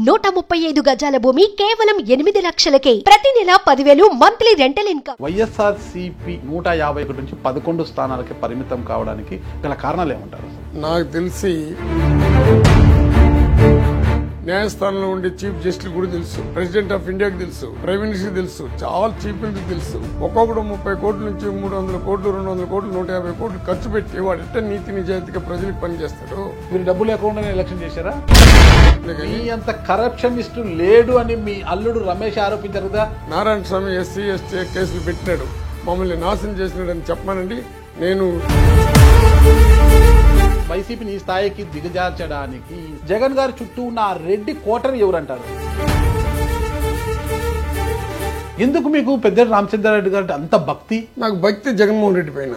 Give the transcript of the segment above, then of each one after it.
135 గజాల భూమి కేవలం 8 లక్షలకే. ప్రతి నెల 10,000 మంత్లీ రెంటల్ ఇన్కమ్. వైఎస్ఆర్సీపీ 151 నుంచి 11 స్థానాలకి పరిమితం కావడానికి గల కారణాలు ఏమంటారు? నాకు తెలిసి న్యాయస్థానంలో ఉండే చీఫ్ జస్టిస్ కూడా తెలుసు, ప్రెసిడెంట్ ఆఫ్ ఇండియాకి తెలుసు, ప్రైమ్ మినిస్టర్ తెలుసు, చాలా చీఫ్ మినిస్టర్ తెలుసు. ఒక్కొక్కడు 30 కోట్ల నుంచి 300 కోట్లు 200 కోట్లు 150 కోట్లు ఖర్చు పెట్టి వాడు ఎట్ట నీతి నిజాయితీగా ప్రజలకు పనిచేస్తాడు. మీరు డబ్బు లేకుండా ఎలక్షన్ చేశారా? మీ అంత కరప్షనిస్ట్ లేడు అని మీ అల్లుడు రమేష్ ఆరోపించారు కదా. నారాయణ స్వామి ఎస్సీ ఎస్టీ కేసులు పెట్టినాడు, మమ్మల్ని నాశనం చేసినాడు అని చెప్పానండి. నేను వైసీపీని ఈ స్థాయికి దిగజార్చడానికి జగన్ గారి చుట్టూ ఉన్న ఆ రెడ్డి కోటరీ ఎవరంటారు? ఎందుకు మీకు పెద్దిరెడ్డి రామచంద్రారెడ్డి గారి అంత భక్తి? నాకు భక్తి జగన్మోహన్ రెడ్డి పైన.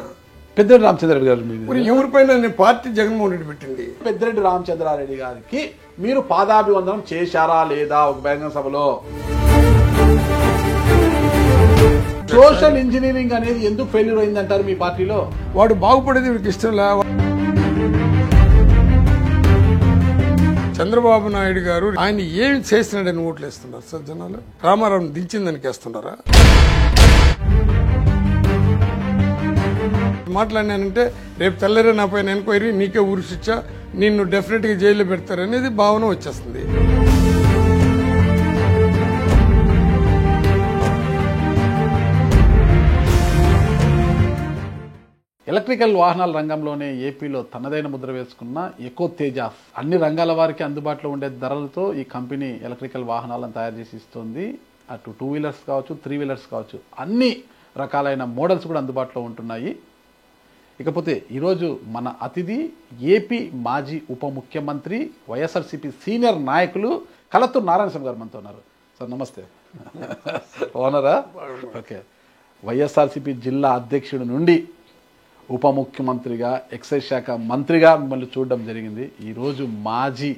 పెద్దిరెడ్డి రామచంద్రారెడ్డి గారు ఎవరిపైన పార్టీ జగన్మోహన్ రెడ్డి పెట్టింది. పెద్దిరెడ్డి రామచంద్రారెడ్డి గారికి మీరు పాదాభివందనం చేశారా లేదా ఒక బహిరంగ సభలో? సోషల్ ఇంజనీరింగ్ అనేది ఎందుకు ఫెయిల్యూర్ అయిందంటారు మీ పార్టీలో? వాడు బాగుపడేది వీడికి ఇష్టం లే. చంద్రబాబు నాయుడు గారు ఆయన ఏం చేసినాడని ఓట్లు వేస్తున్నారు సార్ జనాలు. రామారావుని దించిందని వేస్తున్నారా? మాట్లాడినానంటే రేపు తెల్లరే నా పైన ఎంక్వైరీ, నీకే ఊరి శిక్ష, నిన్ను డెఫినెట్ గా జైల్లో పెడతారనేది భావన వచ్చేస్తుంది. ఎలక్ట్రికల్ వాహనాల రంగంలోనే ఏపీలో తనదైన ముద్ర వేసుకున్న ఎకో తేజాస్ అన్ని రంగాల వారికి అందుబాటులో ఉండే ధరలతో ఈ కంపెనీ ఎలక్ట్రికల్ వాహనాలను తయారు చేసి ఇస్తుంది. అటు 2 వీలర్స్ కావచ్చు, 3 వీలర్స్ కావచ్చు, అన్ని రకాలైన మోడల్స్ కూడా అందుబాటులో ఉంటున్నాయి. ఇకపోతే ఈరోజు మన అతిథి ఏపీ మాజీ ఉప ముఖ్యమంత్రి, వైఎస్ఆర్సీపీ సీనియర్ నాయకులు కలత్తూరు నారాయణ స్వామి గారు మనతో ఉన్నారు. సార్ నమస్తే. ఓనరా? ఓకే. వైఎస్ఆర్సీపీ జిల్లా అధ్యక్షుడి నుండి ఉప ముఖ్యమంత్రిగా, ఎక్సైజ్ శాఖ మంత్రిగా మిమ్మల్ని చూడడం జరిగింది. ఈరోజు మాజీ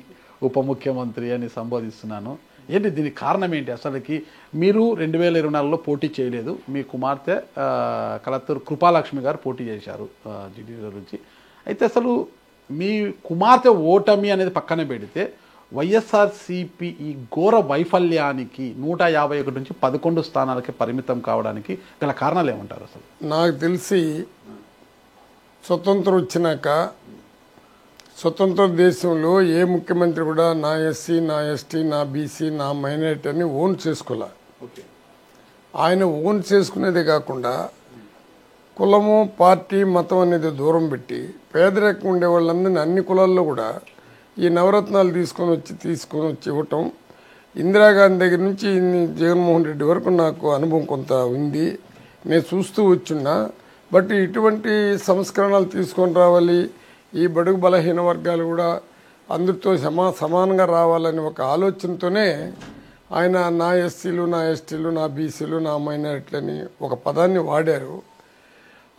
ఉప ముఖ్యమంత్రి అని సంబోధిస్తున్నాను. ఏంటి దీనికి కారణం ఏంటి? అసలుకి మీరు 2024లో పోటీ చేయలేదు, మీ కుమార్తె కలత్తూరు కృపాలక్ష్మి గారు పోటీ చేశారు జిడిలో నుంచి. అయితే అసలు మీ కుమార్తె ఓటమి అనేది పక్కన పెడితే వైఎస్ఆర్సీపీ ఈ ఘోర వైఫల్యానికి 151 నుంచి 11 స్థానాలకి పరిమితం కావడానికి గల కారణాలు ఏమంటారు? అసలు నాకు తెలిసి స్వతంత్రం వచ్చినాక స్వతంత్ర దేశంలో ఏ ముఖ్యమంత్రి కూడా నా ఎస్సీ, నా ఎస్టీ, నా బీసీ, నా మైనారిటీ అని ఓన్ చేసుకోలే. ఆయన ఓన్ చేసుకునేదే కాకుండా కులము, పార్టీ, మతం అనేది దూరం పెట్టి పేదరికం ఉండే వాళ్ళందరినీ అన్ని కులాల్లో కూడా ఈ నవరత్నాలు తీసుకొని వచ్చి ఇవ్వటం. ఇందిరాగాంధీ దగ్గర నుంచి జగన్మోహన్ రెడ్డి వరకు నాకు అనుభవం కొంత ఉంది, నేను చూస్తూ వచ్చున్నా. బట్ ఇటువంటి సంస్కరణలు తీసుకొని రావాలి, ఈ బడుగు బలహీన వర్గాలు కూడా అందరితో సమానంగా రావాలని ఒక ఆలోచనతోనే ఆయన నా ఎస్సీలు, నా ఎస్టీలు, నా బీసీలు, నా మైనారిటీలని ఒక పదాన్ని వాడారు.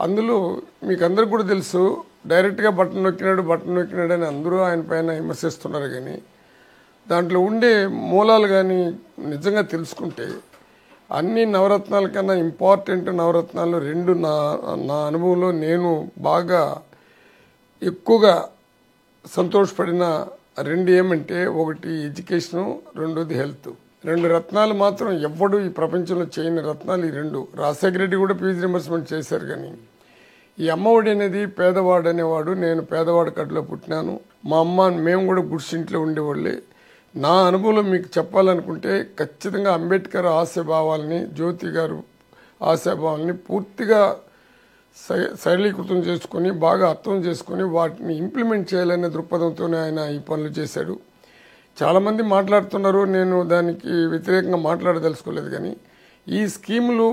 అందులో మీకు అందరికి కూడా తెలుసు, డైరెక్ట్గా బటన్ నొక్కినాడు అని అందరూ ఆయన పైన విమర్శిస్తున్నారు. కానీ దాంట్లో ఉండే మూలాలు కానీ నిజంగా తెలుసుకుంటే అన్ని నవరత్నాల కన్నా ఇంపార్టెంట్ నవరత్నాలు 2 నా అనుభవంలో నేను బాగా ఎక్కువగా సంతోషపడిన 2 ఏమంటే, ఒకటి ఎడ్యుకేషను, రెండోది హెల్త్. 2 రత్నాలు మాత్రం ఎవ్వడు ఈ ప్రపంచంలో చేయని రత్నాలు ఈ 2. రాజశేఖర రెడ్డి కూడా ఫీజు రింబర్స్మెంట్ చేశారు. కానీ ఈ అమ్మఒడి అనేది పేదవాడు అనేవాడు, నేను పేదవాడి కడులో పుట్టినాను, మా అమ్మ మేము కూడా గుడిసింట్లో ఉండేవాళ్ళే. నా అనుభవంలో మీకు చెప్పాలనుకుంటే ఖచ్చితంగా అంబేద్కర్ ఆశాభావాలని, జ్యోతి గారు ఆశాభావాలని పూర్తిగా సరళీకృతం చేసుకొని బాగా అర్థం చేసుకొని వాటిని ఇంప్లిమెంట్ చేయాలనే దృక్పథంతోనే ఆయన ఈ పనులు చేశాడు. చాలామంది మాట్లాడుతున్నారు, నేను దానికి వ్యతిరేకంగా మాట్లాడదలుచుకోలేదు. కానీ ఈ స్కీములు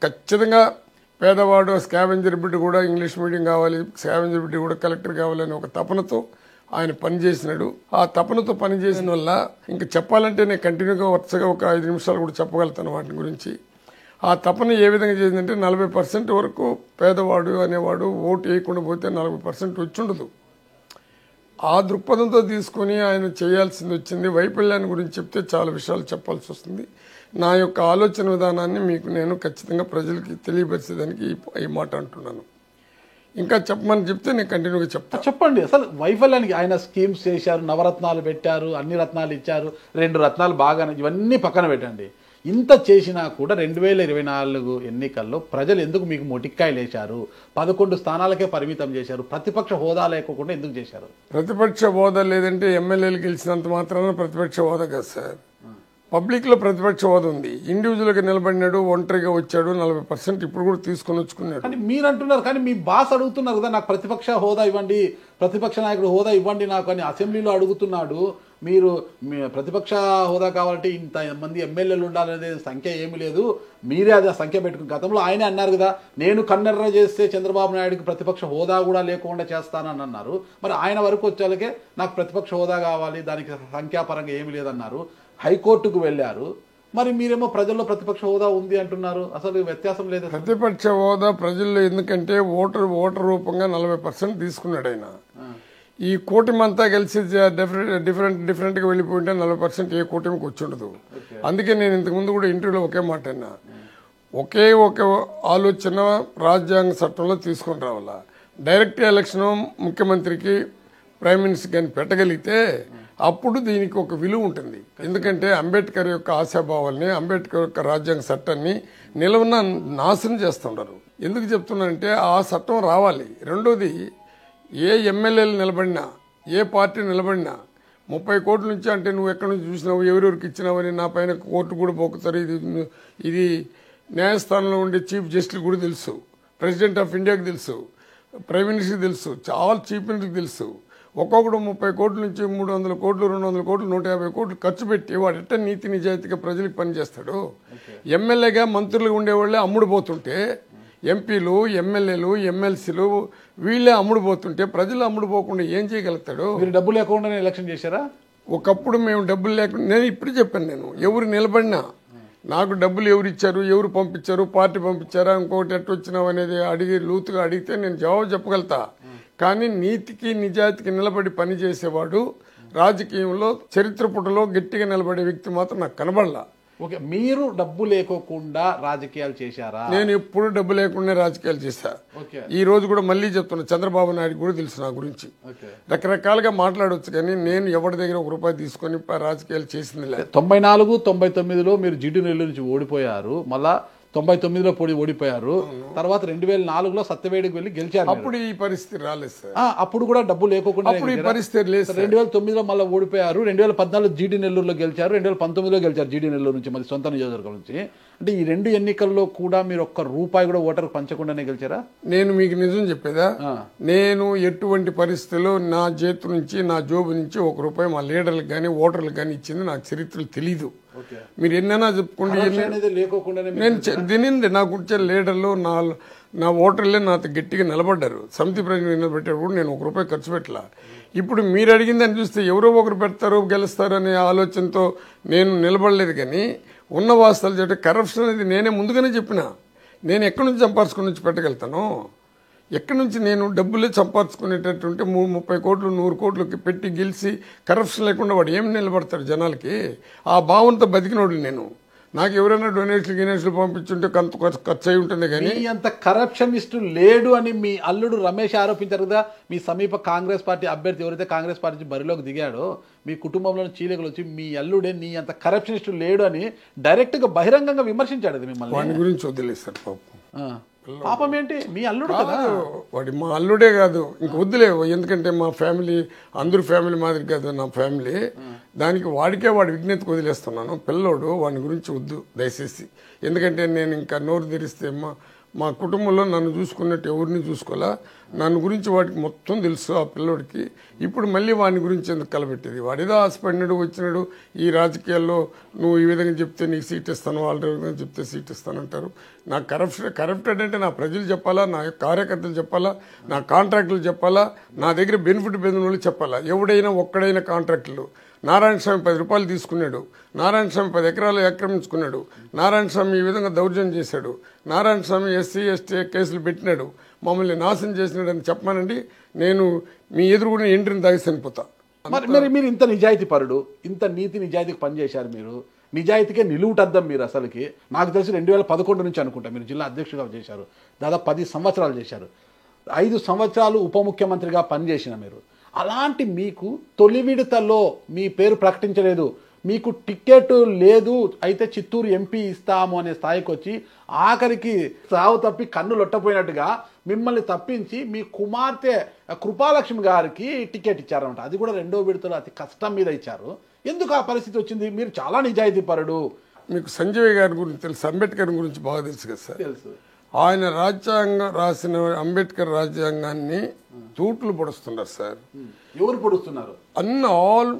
ఖచ్చితంగా పేదవాడు స్కావెంజర్ బిడ్డ కూడా ఇంగ్లీష్ మీడియం కావాలి, స్కావెంజర్ బిడ్డ కూడా కలెక్టర్ కావాలని ఒక తపనతో ఆయన పనిచేసినాడు. ఆ తపనతో పనిచేసిన వల్ల ఇంకా చెప్పాలంటే నేను కంటిన్యూగా వరుసగా ఒక 5 నిమిషాలు కూడా చెప్పగలుగుతాను వాటి గురించి. ఆ తపన ఏ విధంగా చేసిందంటే 40% వరకు పేదవాడు అనేవాడు ఓటు వేయకుండా పోతే 40% వచ్చుండదు. ఆ దృక్పథంతో తీసుకొని ఆయన చేయాల్సింది వచ్చింది. వైఫల్యాన్ని గురించి చెప్తే చాలా విషయాలు చెప్పాల్సి వస్తుంది. నా యొక్క ఆలోచన విధానాన్ని మీకు నేను ఖచ్చితంగా ప్రజలకి తెలియపరిచేదానికి ఈ మాట అంటున్నాను. ఇంకా చెప్పమని చెప్తే నేను కంటిన్యూగా చెప్తాను. చెప్పండి. అసలు వైఫల్యానికి ఆయన స్కీమ్స్ చేశారు, నవరత్నాలు పెట్టారు, అన్ని రత్నాలు ఇచ్చారు, 2 రత్నాలు బాగా, ఇవన్నీ పక్కన పెట్టండి. ఇంత చేసినా కూడా 2024 ఎన్నికల్లో ప్రజలు ఎందుకు మీకు మొటిక్కాయలు వేశారు? 11 స్థానాలకే పరిమితం చేశారు. ప్రతిపక్ష హోదా లేకుండా ఎందుకు చేశారు? ప్రతిపక్ష హోదా లేదంటే ఎమ్మెల్యేలు గెలిచినంత మాత్రాన ప్రతిపక్ష హోదా కాదు సార్. పబ్లిక్లో ప్రతిపక్ష హోదా ఉంది. ఇండివిజువల్గా నిలబడినాడు, ఒంటరిగా వచ్చాడు, 40% ఇప్పుడు కూడా తీసుకొని వచ్చుకున్నాడు. కానీ మీరు అంటున్నారు, కానీ మీ బాస్ అడుగుతున్నారు కదా, నాకు ప్రతిపక్ష హోదా ఇవ్వండి, ప్రతిపక్ష నాయకుడు హోదా ఇవ్వండి నాకు అని అసెంబ్లీలో అడుగుతున్నాడు. మీరు ప్రతిపక్ష హోదా కావాలంటే ఇంత మంది ఎమ్మెల్యేలు ఉండాలనే సంఖ్య ఏమీ లేదు, మీరే అది ఆ సంఖ్య పెట్టుకుని. గతంలో ఆయనే అన్నారు కదా, నేను కన్నెర్ర చేస్తే చంద్రబాబు నాయుడుకి ప్రతిపక్ష హోదా కూడా లేకుండా చేస్తానని అన్నారు. మరి ఆయన వరకు వచ్చేలకే నాకు ప్రతిపక్ష హోదా కావాలి, దానికి సంఖ్యాపరంగా ఏమీ లేదన్నారు. హైకోర్టుకు వెళ్ళారు. మరి మీరేమో ప్రజల్లో ప్రతిపక్ష హోదా ఉంది అంటున్నారు. అసలు వ్యత్యాసం లేదు. ప్రతిపక్ష హోదా ప్రజల్లో ఎందుకంటే ఓటర్ రూపంగా 40% తీసుకున్నాడు ఆయన. ఈ కూటమి అంతా కలిసి డిఫరెంట్గా వెళ్ళిపోయింటే 40% ఏ కూటమికి వచ్చి ఉండదు. అందుకే నేను ఇంతకుముందు కూడా ఇంటర్వ్యూలో ఒకే మాట అన్నా, ఒకే ఒక ఆలోచన రాజ్యాంగ చట్టంలో తీసుకొని రావాలా. డైరెక్ట్ ఎలక్షన్ ముఖ్యమంత్రికి ప్రైమ్ మినిస్టర్ కానీ పెట్టగలిగితే అప్పుడు దీనికి ఒక విలువ ఉంటుంది. ఎందుకంటే అంబేద్కర్ యొక్క ఆశాభావాల్ని, అంబేద్కర్ యొక్క రాజ్యాంగ చట్టాన్ని నిలవన నాశనం చేస్తుంటారు. ఎందుకు చెప్తున్నానంటే ఆ చట్టం రావాలి. రెండోది, ఏ ఎమ్మెల్యేలు నిలబడినా, ఏ పార్టీ నిలబడినా 30 కోట్ల నుంచి అంటే నువ్వు ఎక్కడి నుంచి చూసినావు, ఎవరెవరికి ఇచ్చినావని నా పైన కోర్టు కూడా పోకుతారు. ఇది న్యాయస్థానంలో ఉండే చీఫ్ జస్టిస్ కూడా తెలుసు, ప్రెసిడెంట్ ఆఫ్ ఇండియాకి తెలుసు, ప్రైమ్ మినిస్టర్కి తెలుసు, చాలా చీఫ్ మినిస్టర్కి తెలుసు. ఒక్కొక్కడు 30 కోట్ల నుంచి 300 కోట్లు, 200 కోట్లు, 150 కోట్లు ఖర్చు పెట్టి వాడు ఎట్ట నీతి నిజాయితీగా ప్రజలకు పనిచేస్తాడు. ఎమ్మెల్యేగా మంత్రులుగా ఉండేవాళ్ళే అమ్ముడుపోతుంటే, ఎంపీలు, ఎమ్మెల్యేలు, ఎమ్మెల్సీలు వీళ్ళే అమ్ముడుపోతుంటే ప్రజలు అమ్ముడుపోకుండా ఏం చేయగలుగుతాడు? మీరు డబ్బు లేకుండానే ఎలక్షన్ చేశారా? ఒకప్పుడు మేము డబ్బులు లేకుండా, నేను ఇప్పుడు చెప్పాను, నేను ఎవరు నిలబడినా నాకు డబ్బులు ఎవరు ఇచ్చారు, ఎవరు పంపించారు, పార్టీ పంపించారా, ఇంకొకటి ఎట్టు వచ్చినావు అనేది లోతుగా అడిగితే నేను జవాబు చెప్పగలుగుతా. కానీ నీతికి నిజాయితీకి నిలబడి పనిచేసేవాడు రాజకీయంలో చరిత్ర పుటలో గట్టిగా నిలబడే వ్యక్తి మాత్రం నాకు కనబడలా. ఓకే, మీరు డబ్బు లేకోకుండా రాజకీయాలు చేశారా? నేను ఎప్పుడు డబ్బు లేకుండా రాజకీయాలు చేశా. ఈ రోజు కూడా మళ్ళీ చెప్తున్నా, చంద్రబాబు నాయుడు కూడా తెలుసు నా గురించి. రకరకాలుగా మాట్లాడవచ్చు, కానీ నేను ఎవరి దగ్గర ₹1 తీసుకొని రాజకీయాలు చేసింది లేదు. 94, 99లో మీరు జీడి నెల్లూరు నుంచి ఓడిపోయారు, మళ్ళా 99లో ఓడిపోయారు. తర్వాత 2004లో సత్యవేడికి వెళ్ళి గెలిచారు. అప్పుడు ఈ పరిస్థితి రాలేదు సార్. అప్పుడు కూడా డబ్బు లేకోకుండా ఈ పరిస్థితి లేదు. 2009లో మళ్ళీ ఓడిపోయారు. 2014 జీడి నెల్లూరులో గెలిచారు. 2019లో గెలిచారు జీడి నెల్లూరు నుంచి, మళ్ళీ సొంత నియోజకవర్గం నుంచి. అంటే ఈ 2 ఎన్నికల్లో కూడా మీరు ₹1 కూడా ఓటర్ పంచకుండానే గెలిచారా? నేను మీకు నిజం చెప్పేదా, నేను ఎటువంటి పరిస్థితుల్లో నా చేతి నుంచి, నా జోబు నుంచి ₹1 మా లీడర్లకు కానీ ఓటర్లకు కానీ ఇచ్చింది నాకు చరిత్రలు తెలీదు. మీరు ఎన్నైనా చెప్పుకోండి, నేను తినింది నాకు వచ్చే లీడర్లు నా ఓటర్లే నాతో గట్టిగా నిలబడ్డారు. సమితి ప్రజలు నిలబెట్టారు కూడా నేను ₹1 ఖర్చు పెట్టలా. ఇప్పుడు మీరు అడిగిందని చూస్తే ఎవరో ఒకరు పెడతారు, గెలుస్తారు అనే ఆలోచనతో నేను నిలబడలేదు. కానీ ఉన్న వాస్తవాలు చెప్పే కరప్షన్ అనేది నేనే ముందుగానే చెప్పిన. నేను ఎక్కడి నుంచి సంపాదించుకుని నుంచి పెట్టగలుగుతాను? ఎక్కడి నుంచి నేను డబ్బులే సంపాదించుకునేటట్టుంటే 30 కోట్లు 100 కోట్లకి పెట్టి గెలిచి కరప్షన్ లేకుండా వాడు ఏమి నిలబడతాడు జనాలకి? ఆ భావంతో బతికినోడు నేను. నాకు ఎవరైనా డొనేషన్లు పంపించుంటే కొంత ఖర్చు అయి ఉంటుంది. కానీ అంత కరప్షనిస్ట్ లేడు అని మీ అల్లుడు రమేష్ ఆరోపించారు కదా. మీ సమీప కాంగ్రెస్ పార్టీ అభ్యర్థి ఎవరైతే కాంగ్రెస్ పార్టీ బరిలోకి దిగాడో, మీ కుటుంబంలో చీలికలు వచ్చి మీ అల్లుడే నీ అంత కరప్షనిస్ట్ లేడు అని డైరెక్ట్ గా బహిరంగంగా విమర్శించాడు. అది మిమ్మల్ని. వాడి గురించి వదిలేస్తారు పాపం. పాపం ఏంటి, మీ అల్లుడు కదా. వాడి మా అల్లుడే కాదు, ఇంక వద్దులే. ఎందుకంటే మా ఫ్యామిలీ అందరూ ఫ్యామిలీ మాదిరి కాదు నా ఫ్యామిలీ. దానికి వాడికే వాడి విజ్ఞతకు వదిలేస్తున్నాను. పిల్లోడు, వాడి గురించి వద్దు దయచేసి. ఎందుకంటే నేను ఇంకా నోరు తెరిస్తే మా కుటుంబంలో నన్ను చూసుకున్నట్టు ఎవరిని చూసుకోవాలా. నన్ను గురించి వాడికి మొత్తం తెలుసు ఆ పిల్లోడికి. ఇప్పుడు మళ్ళీ వాడి గురించి ఎందుకు కలబెట్టేది? వాడిదో ఆశపడినాడు, వచ్చినాడు. ఈ రాజకీయాల్లో నువ్వు ఈ విధంగా చెప్తే నీకు సీట్ ఇస్తాను, వాళ్ళ విధంగా చెప్తే సీట్ ఇస్తానంటారు. నాకు కరప్టెడ్ అంటే నా ప్రజలు చెప్పాలా, నా కార్యకర్తలు చెప్పాలా, నా కాంట్రాక్టులు చెప్పాలా, నా దగ్గర బెనిఫిట్ పొందిన వాళ్ళు చెప్పాలా. ఎవడైనా ఒక్కడైనా కాంట్రాక్టులు నారాయణ స్వామి ₹10 తీసుకున్నాడు, నారాయణ స్వామి 10 ఎకరాలు ఆక్రమించుకున్నాడు, నారాయణ స్వామి ఈ విధంగా దౌర్జన్యం చేశాడు, నారాయణ స్వామి ఎస్సీ ఎస్టీ కేసులు పెట్టినాడు, మమ్మల్ని నాశనం చేసినాడు అని చెప్పమానండి. నేను మీ ఎదురుగుడిని ఎంట్రీని దాగి చనిపోతా. మరి మీరు ఇంత నిజాయితీ పరుడు, ఇంత నీతి నిజాయితీకి పనిచేశారు. మీరు నిజాయితీకే నిలువుటద్దం. మీరు అసలుకి నాకు తెలిసి 2011 నుంచి అనుకుంటా మీరు జిల్లా అధ్యక్షుడిగా చేశారు. దాదాపు 10 సంవత్సరాలు చేశారు. 5 సంవత్సరాలు ఉప ముఖ్యమంత్రిగా పనిచేసిన మీరు, అలాంటి మీకు తొలి విడతలో మీ పేరు ప్రకటించలేదు, మీకు టికెట్ లేదు, అయితే చిత్తూరు ఎంపీ ఇస్తాము అనే స్థాయికి వచ్చి ఆఖరికి సావు తప్పి కన్ను లొట్టపోయినట్టుగా మిమ్మల్ని తప్పించి మీ కుమార్తె కృపాలక్ష్మి గారికి టికెట్ ఇచ్చారన్నమాట. అది కూడా 2వ విడతలో అతి కష్టం మీద ఇచ్చారు. ఎందుకు ఆ పరిస్థితి వచ్చింది? మీరు చాలా నిజాయితీపరుడు. మీకు సంజయ్ గారి గురించి తెలుసు, అంబేద్కర్ గురించి బాగా తెలుసు కదా సార్. తెలుసు. ఆయన రాజ్యాంగం రాసిన అంబేద్కర్ రాజ్యాంగాన్ని తూట్లు పొడుస్తున్నారు సార్. ఎవరు పొడుస్తున్నారు? ఆల్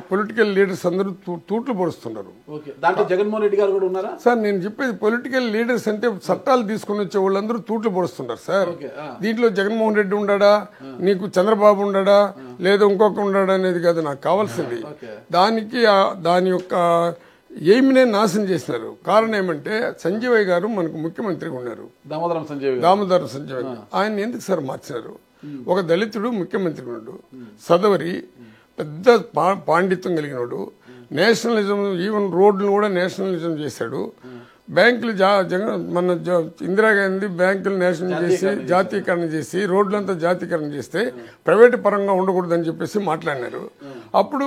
పొలిటికల్ లీడర్స్ అందరూ తూట్లు పొడుస్తున్నారు. దాంట్లో జగన్మోహన్ రెడ్డి గారు కూడా ఉన్నారా సార్? నేను చెప్పేది పొలిటికల్ లీడర్స్ అంటే చట్టాలు తీసుకుని వచ్చే వాళ్ళందరూ తూట్లు పొడుస్తున్నారు సార్. దీంట్లో జగన్మోహన్ రెడ్డి ఉండడా, నీకు చంద్రబాబు ఉండడా, లేదా ఇంకొక ఉండడా అనేది కాదు నాకు కావాల్సింది. దాని యొక్క ఏమినే నాశనం చేసినారు. కారణం ఏమంటే సంజయ్ గారు మనకు ముఖ్యమంత్రిగా ఉన్నారు, దామోదరం సంజయ్. ఆయన ఎందుకు సార్ మార్చినారు? ఒక దళితుడు ముఖ్యమంత్రి ఉన్నాడు, సదవరి, పెద్ద పాండిత్యం కలిగినాడు, నేషనలిజం, ఈవెన్ రోడ్లు కూడా నేషనలిజం చేశాడు. బ్యాంకులు మన ఇందిరాగాంధీ బ్యాంకులు నేషనల్ చేసి జాతీయకరణ చేసి రోడ్లంతా జాతీయకరణ చేస్తే ప్రైవేటు పరంగా ఉండకూడదని చెప్పేసి మాట్లాడినారు. అప్పుడు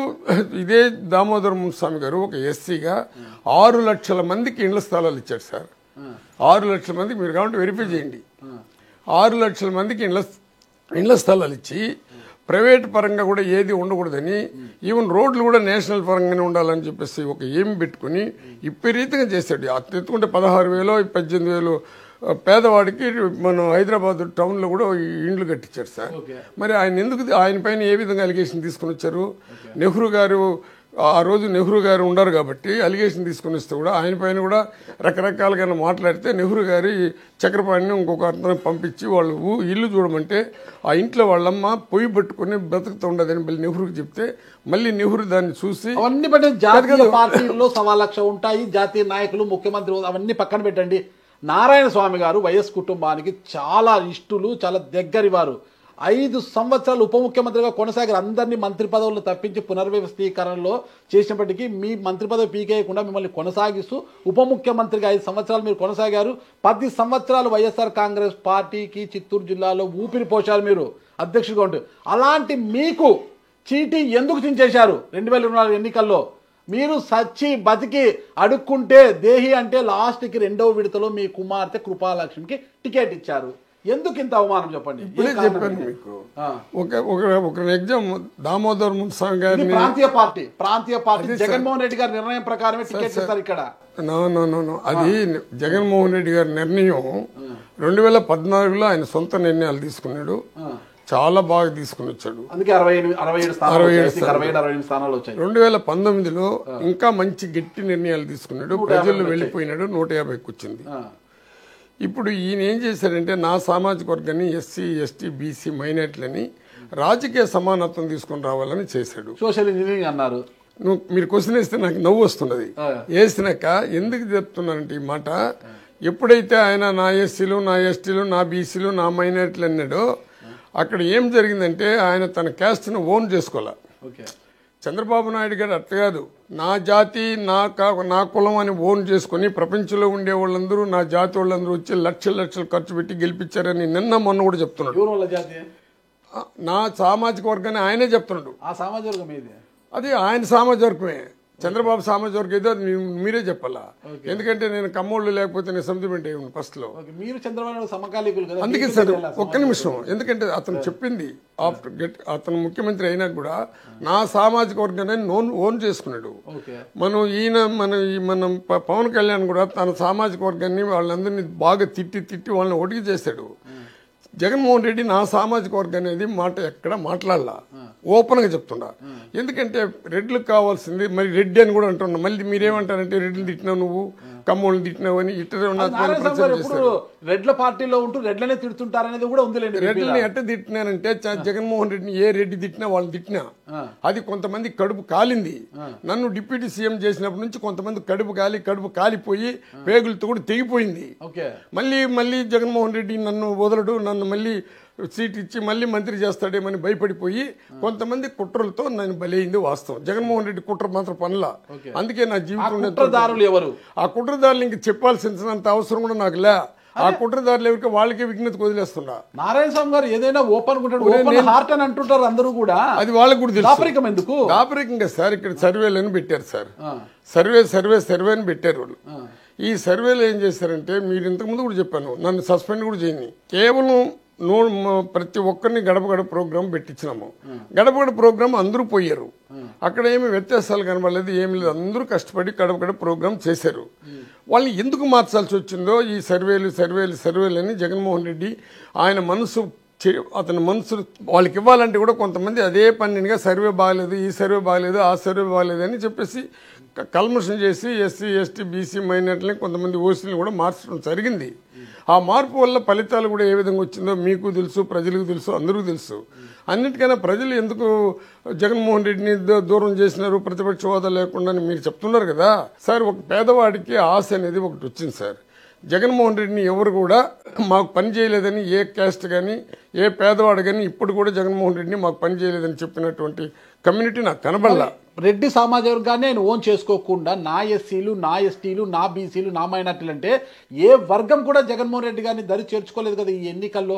ఇదే దామోదరం స్వామి గారు ఒక ఎస్సీగా 6 లక్షల మందికి ఇళ్ల స్థలాలు ఇచ్చారు సార్. 6 లక్షల మందికి, మీరు కాబట్టి వెరిఫై చేయండి, 6 లక్షల మందికి ఇళ్ల స్థలాలు ఇచ్చి ప్రైవేట్ పరంగా కూడా ఏది ఉండకూడదని, ఈవెన్ రోడ్లు కూడా నేషనల్ పరంగానే ఉండాలని చెప్పేసి ఒక ఏం పెట్టుకుని విపరీతంగా చేశాడు. ఎత్తుకుంటే 16,000 18,000 పేదవాడికి మన హైదరాబాద్ టౌన్లో కూడా ఇండ్లు కట్టించారు సార్. మరి ఆయన పైన ఏ విధంగా అలిగేషన్ తీసుకుని వచ్చారు? నెహ్రూ గారు ఆ రోజు నెహ్రూ గారు ఉండరు కాబట్టి అలిగేషన్ తీసుకుని వస్తే కూడా ఆయన పైన కూడా రకరకాలుగా మాట్లాడితే నెహ్రూ గారి చక్రపాణిని ఇంకొక అతను పంపించి వాళ్ళు ఇల్లు చూడమంటే ఆ ఇంట్లో వాళ్ళమ్మ పొయ్యి పట్టుకుని బ్రతుకుతూ ఉండదని మళ్ళీ నెహ్రూకి చెప్తే మళ్ళీ నెహ్రూ దాన్ని చూసి అవన్నీ బట్టి జాతీయ పార్టీల్లో 1,00,000 ఉంటాయి, జాతీయ నాయకులు, ముఖ్యమంత్రి, అవన్నీ పక్కన పెట్టండి. నారాయణ స్వామి గారు వైఎస్ కుటుంబానికి చాలా ఇష్టలు, చాలా దగ్గరి వారు. 5 సంవత్సరాలు ఉప ముఖ్యమంత్రిగా కొనసాగారు. అందరినీ మంత్రి పదవులను తప్పించి పునర్వ్యవస్థీకరణలో చేసినప్పటికీ మీ మంత్రి పదవి పీకేయకుండా మిమ్మల్ని కొనసాగిస్తూ ఉప ముఖ్యమంత్రిగా 5 సంవత్సరాలు మీరు కొనసాగారు. 10 సంవత్సరాలు వైఎస్ఆర్ కాంగ్రెస్ పార్టీకి చిత్తూరు జిల్లాలో ఊపిరి పోశారు మీరు అధ్యక్షుడిగా ఉంటూ. అలాంటి మీకు చీటీ ఎందుకు చించేశారు 2024 ఎన్నికల్లో? మీరు సచ్చి బతికి అడుక్కుంటే దేహి అంటే లాస్ట్కి 2వ విడతలో మీ కుమార్తె కృపాలక్ష్మికి టికెట్ ఇచ్చారు. ఎందుకు ఇంత అవమానం చెప్పండి? ఇప్పుడే చెప్పాను మీకు. ఒక ఎగ్జామ్ దామోదర్ స్వామి గారి ప్రాంతీయ పార్టీ జగన్మోహన్ రెడ్డి గారి నిర్ణయం ప్రకారమే టికెట్ ఇస్తారు ఇక్కడ. అది జగన్మోహన్ రెడ్డి గారి నిర్ణయం 2014లో ఆయన సొంత నిర్ణయాలు తీసుకున్నాడు, చాలా బాగా తీసుకుని వచ్చాడు. 2019లో ఇంకా మంచి గట్టి నిర్ణయాలు తీసుకున్నాడు, ప్రజలు వెళ్ళిపోయినాడు, 150కి వచ్చింది. ఇప్పుడు ఈయన ఏం చేశారంటే నా సామాజిక వర్గాన్ని ఎస్సీ ఎస్టీ బీసీ మైనార్టీలని రాజకీయ సమానత్వం తీసుకొని రావాలని చేశాడు. సోషల్ ఇంజనీరింగ్ అన్నారు. మీరు క్వశ్చన్ వేస్తే నాకు నవ్వు వస్తున్నది. వేసినాక ఎందుకు చెప్తున్నానంటే ఈ మాట, ఎప్పుడైతే ఆయన నా ఎస్సీలు నా ఎస్టీలు నా బీసీలు నా మైనార్టీలు అన్నాడో అక్కడ ఏం జరిగిందంటే ఆయన తన క్యాస్ట్ను ఓన్ చేసుకోవాలి. చంద్రబాబు నాయుడు గారు అట్లా కాదు, నా జాతి నా కులం అని ఓన్ చేసుకుని ప్రపంచంలో ఉండే వాళ్ళందరూ నా జాతి వాళ్ళందరూ వచ్చి లక్షలు ఖర్చు పెట్టి గెలిపించారని నిన్న మొన్న కూడా చెప్తున్నాడు. నా సామాజిక వర్గాన్ని ఆయనే చెప్తున్నాడు. ఆ సామాజిక వర్గం ఏది? అది ఆయన సామాజిక వర్గమే. చంద్రబాబు సామాజిక వర్గం ఏదో మీరే చెప్పాలా, ఎందుకంటే నేను కమ్మోళ్ళు లేకపోతే నేను సంతమెంట్ అయ్యి ఫస్ట్ లో. మీరు చంద్రబాబు సమకాలీకులు కదా. అందుకే సార్ ఒక్క నిమిషం, ఎందుకంటే అతను చెప్పింది అతను ముఖ్యమంత్రి అయినా కూడా నా సామాజిక వర్గాన్ని ఓన్ చేసుకున్నాడు. మనం పవన్ కళ్యాణ్ కూడా తన సామాజిక వర్గాన్ని వాళ్ళందరినీ బాగా తిట్టి వాళ్ళని ఒడిగి చేశాడు. జగన్మోహన్ రెడ్డి నా సామాజిక వర్గం అనేది మాట ఎక్కడ మాట్లాడలా, ఓపెన్ గా చెప్తున్నా. ఎందుకంటే రెడ్లకు కావాల్సింది, మరి రెడ్డి అని కూడా అంటున్నా. మళ్ళీ మీరేమంటారంటే రెడ్లు తిట్టినావు, నువ్వు కమ్మోళ్ళని తిట్టినావు అని రెడ్ల పార్టీలో ఉంటూ రెడ్లనే తిడుతుంటారనేది కూడా ఉంది. రెడ్లని ఎట్ట తిట్టినానంటే జగన్మోహన్ రెడ్డిని ఏ రెడ్డి తిట్టినా వాళ్ళని తిట్టినా అది కొంతమంది కడుపు కాలింది. నన్ను డిప్యూటీ సీఎం చేసినప్పటి నుంచి కొంతమంది కడుపు కాలిపోయి పేగులతో కూడా తెగిపోయింది. మళ్ళీ జగన్మోహన్ రెడ్డి నన్ను వదలడు, నన్ను మళ్ళీ సీట్ ఇచ్చి మళ్ళీ మంత్రి చేస్తాడేమని భయపడిపోయి కొంతమంది కుట్రలతో నన్ను బలైంది వాస్తవం. జగన్మోహన్ రెడ్డి కుట్ర మాత్రం పనులా. అందుకే నా జీవితం ఎవరు ఆ కుట్రదారులు ఇంక చెప్పాల్సినంత అవసరం కూడా నాకు లే. ఆ కుట్రదారులు ఎవరికి వాళ్ళకే విఘ్నత వదిలేస్తున్నా. నారాయణ స్వామి గారు ఏదైనా ఓపెన్ ఓపెన్ హార్ట్ అని అంటుంటారు అందరూ కూడా, అది వాళ్ళకి కూడా తెలుసు. దాపరికం ఎందుకు? దాపరికంగా సార్ ఇక్కడ సర్వేలను పెట్టారు సార్, సర్వే అని పెట్టారు వాళ్ళు. ఈ సర్వేలు ఏం చేశారంటే, మీరు ఇంతకుముందు కూడా చెప్పాను, నన్ను సస్పెండ్ కూడా చేయని, కేవలం ప్రతి ఒక్కరిని గడప గడప ప్రోగ్రామ్ పెట్టించినాము. గడప గడప ప్రోగ్రామ్ అందరూ పోయారు, అక్కడ ఏమి వ్యత్యాసాలు కనబడలేదు, ఏమి లేదు, అందరూ కష్టపడి గడప గడప ప్రోగ్రామ్ చేశారు. వాళ్ళని ఎందుకు మార్చాల్సి వచ్చిందో ఈ సర్వేలు అని జగన్మోహన్ రెడ్డి ఆయన అతని మనసు వాళ్ళకి ఇవ్వాలంటే కూడా కొంతమంది అదే పన్నెండుగా సర్వే బాగలేదు, ఈ సర్వే బాగలేదు, ఆ సర్వే బాగలేదు అని చెప్పేసి కల్మషం చేసి ఎస్సీ ఎస్టీ బీసీ మైనార్టీని కొంతమంది ఓసీలను కూడా మార్చడం జరిగింది. ఆ మార్పు వల్ల ఫలితాలు కూడా ఏ విధంగా వచ్చిందో మీకు తెలుసు, ప్రజలకు తెలుసు, అందరికీ తెలుసు. అన్నిటికైనా ప్రజలు ఎందుకు జగన్మోహన్ రెడ్డిని దూరం చేసినారు ప్రతిపక్ష హోదా లేకుండా మీరు చెప్తున్నారు కదా సార్. ఒక పేదవాడికి ఆశ అనేది ఒకటి వచ్చింది సార్. జగన్మోహన్ రెడ్డిని ఎవరు కూడా మాకు పని చేయలేదని, ఏ క్యాస్ట్ కానీ ఏ పేదవాడు కానీ ఇప్పుడు కూడా జగన్మోహన్ రెడ్డిని మాకు పని చేయలేదని చెప్పినటువంటి కమ్యూనిటీ నాకు కనబడలా. రెడ్డి సామాజిక వర్గాన్ని ఆయన ఓన్ చేసుకోకుండా నా ఎస్సీలు, నా ఎస్టీలు, నా బీసీలు, నా మైనార్టీలు అంటే ఏ వర్గం కూడా జగన్మోహన్ రెడ్డి గారిని దరి చేర్చుకోలేదు కదా ఈ ఎన్నికల్లో,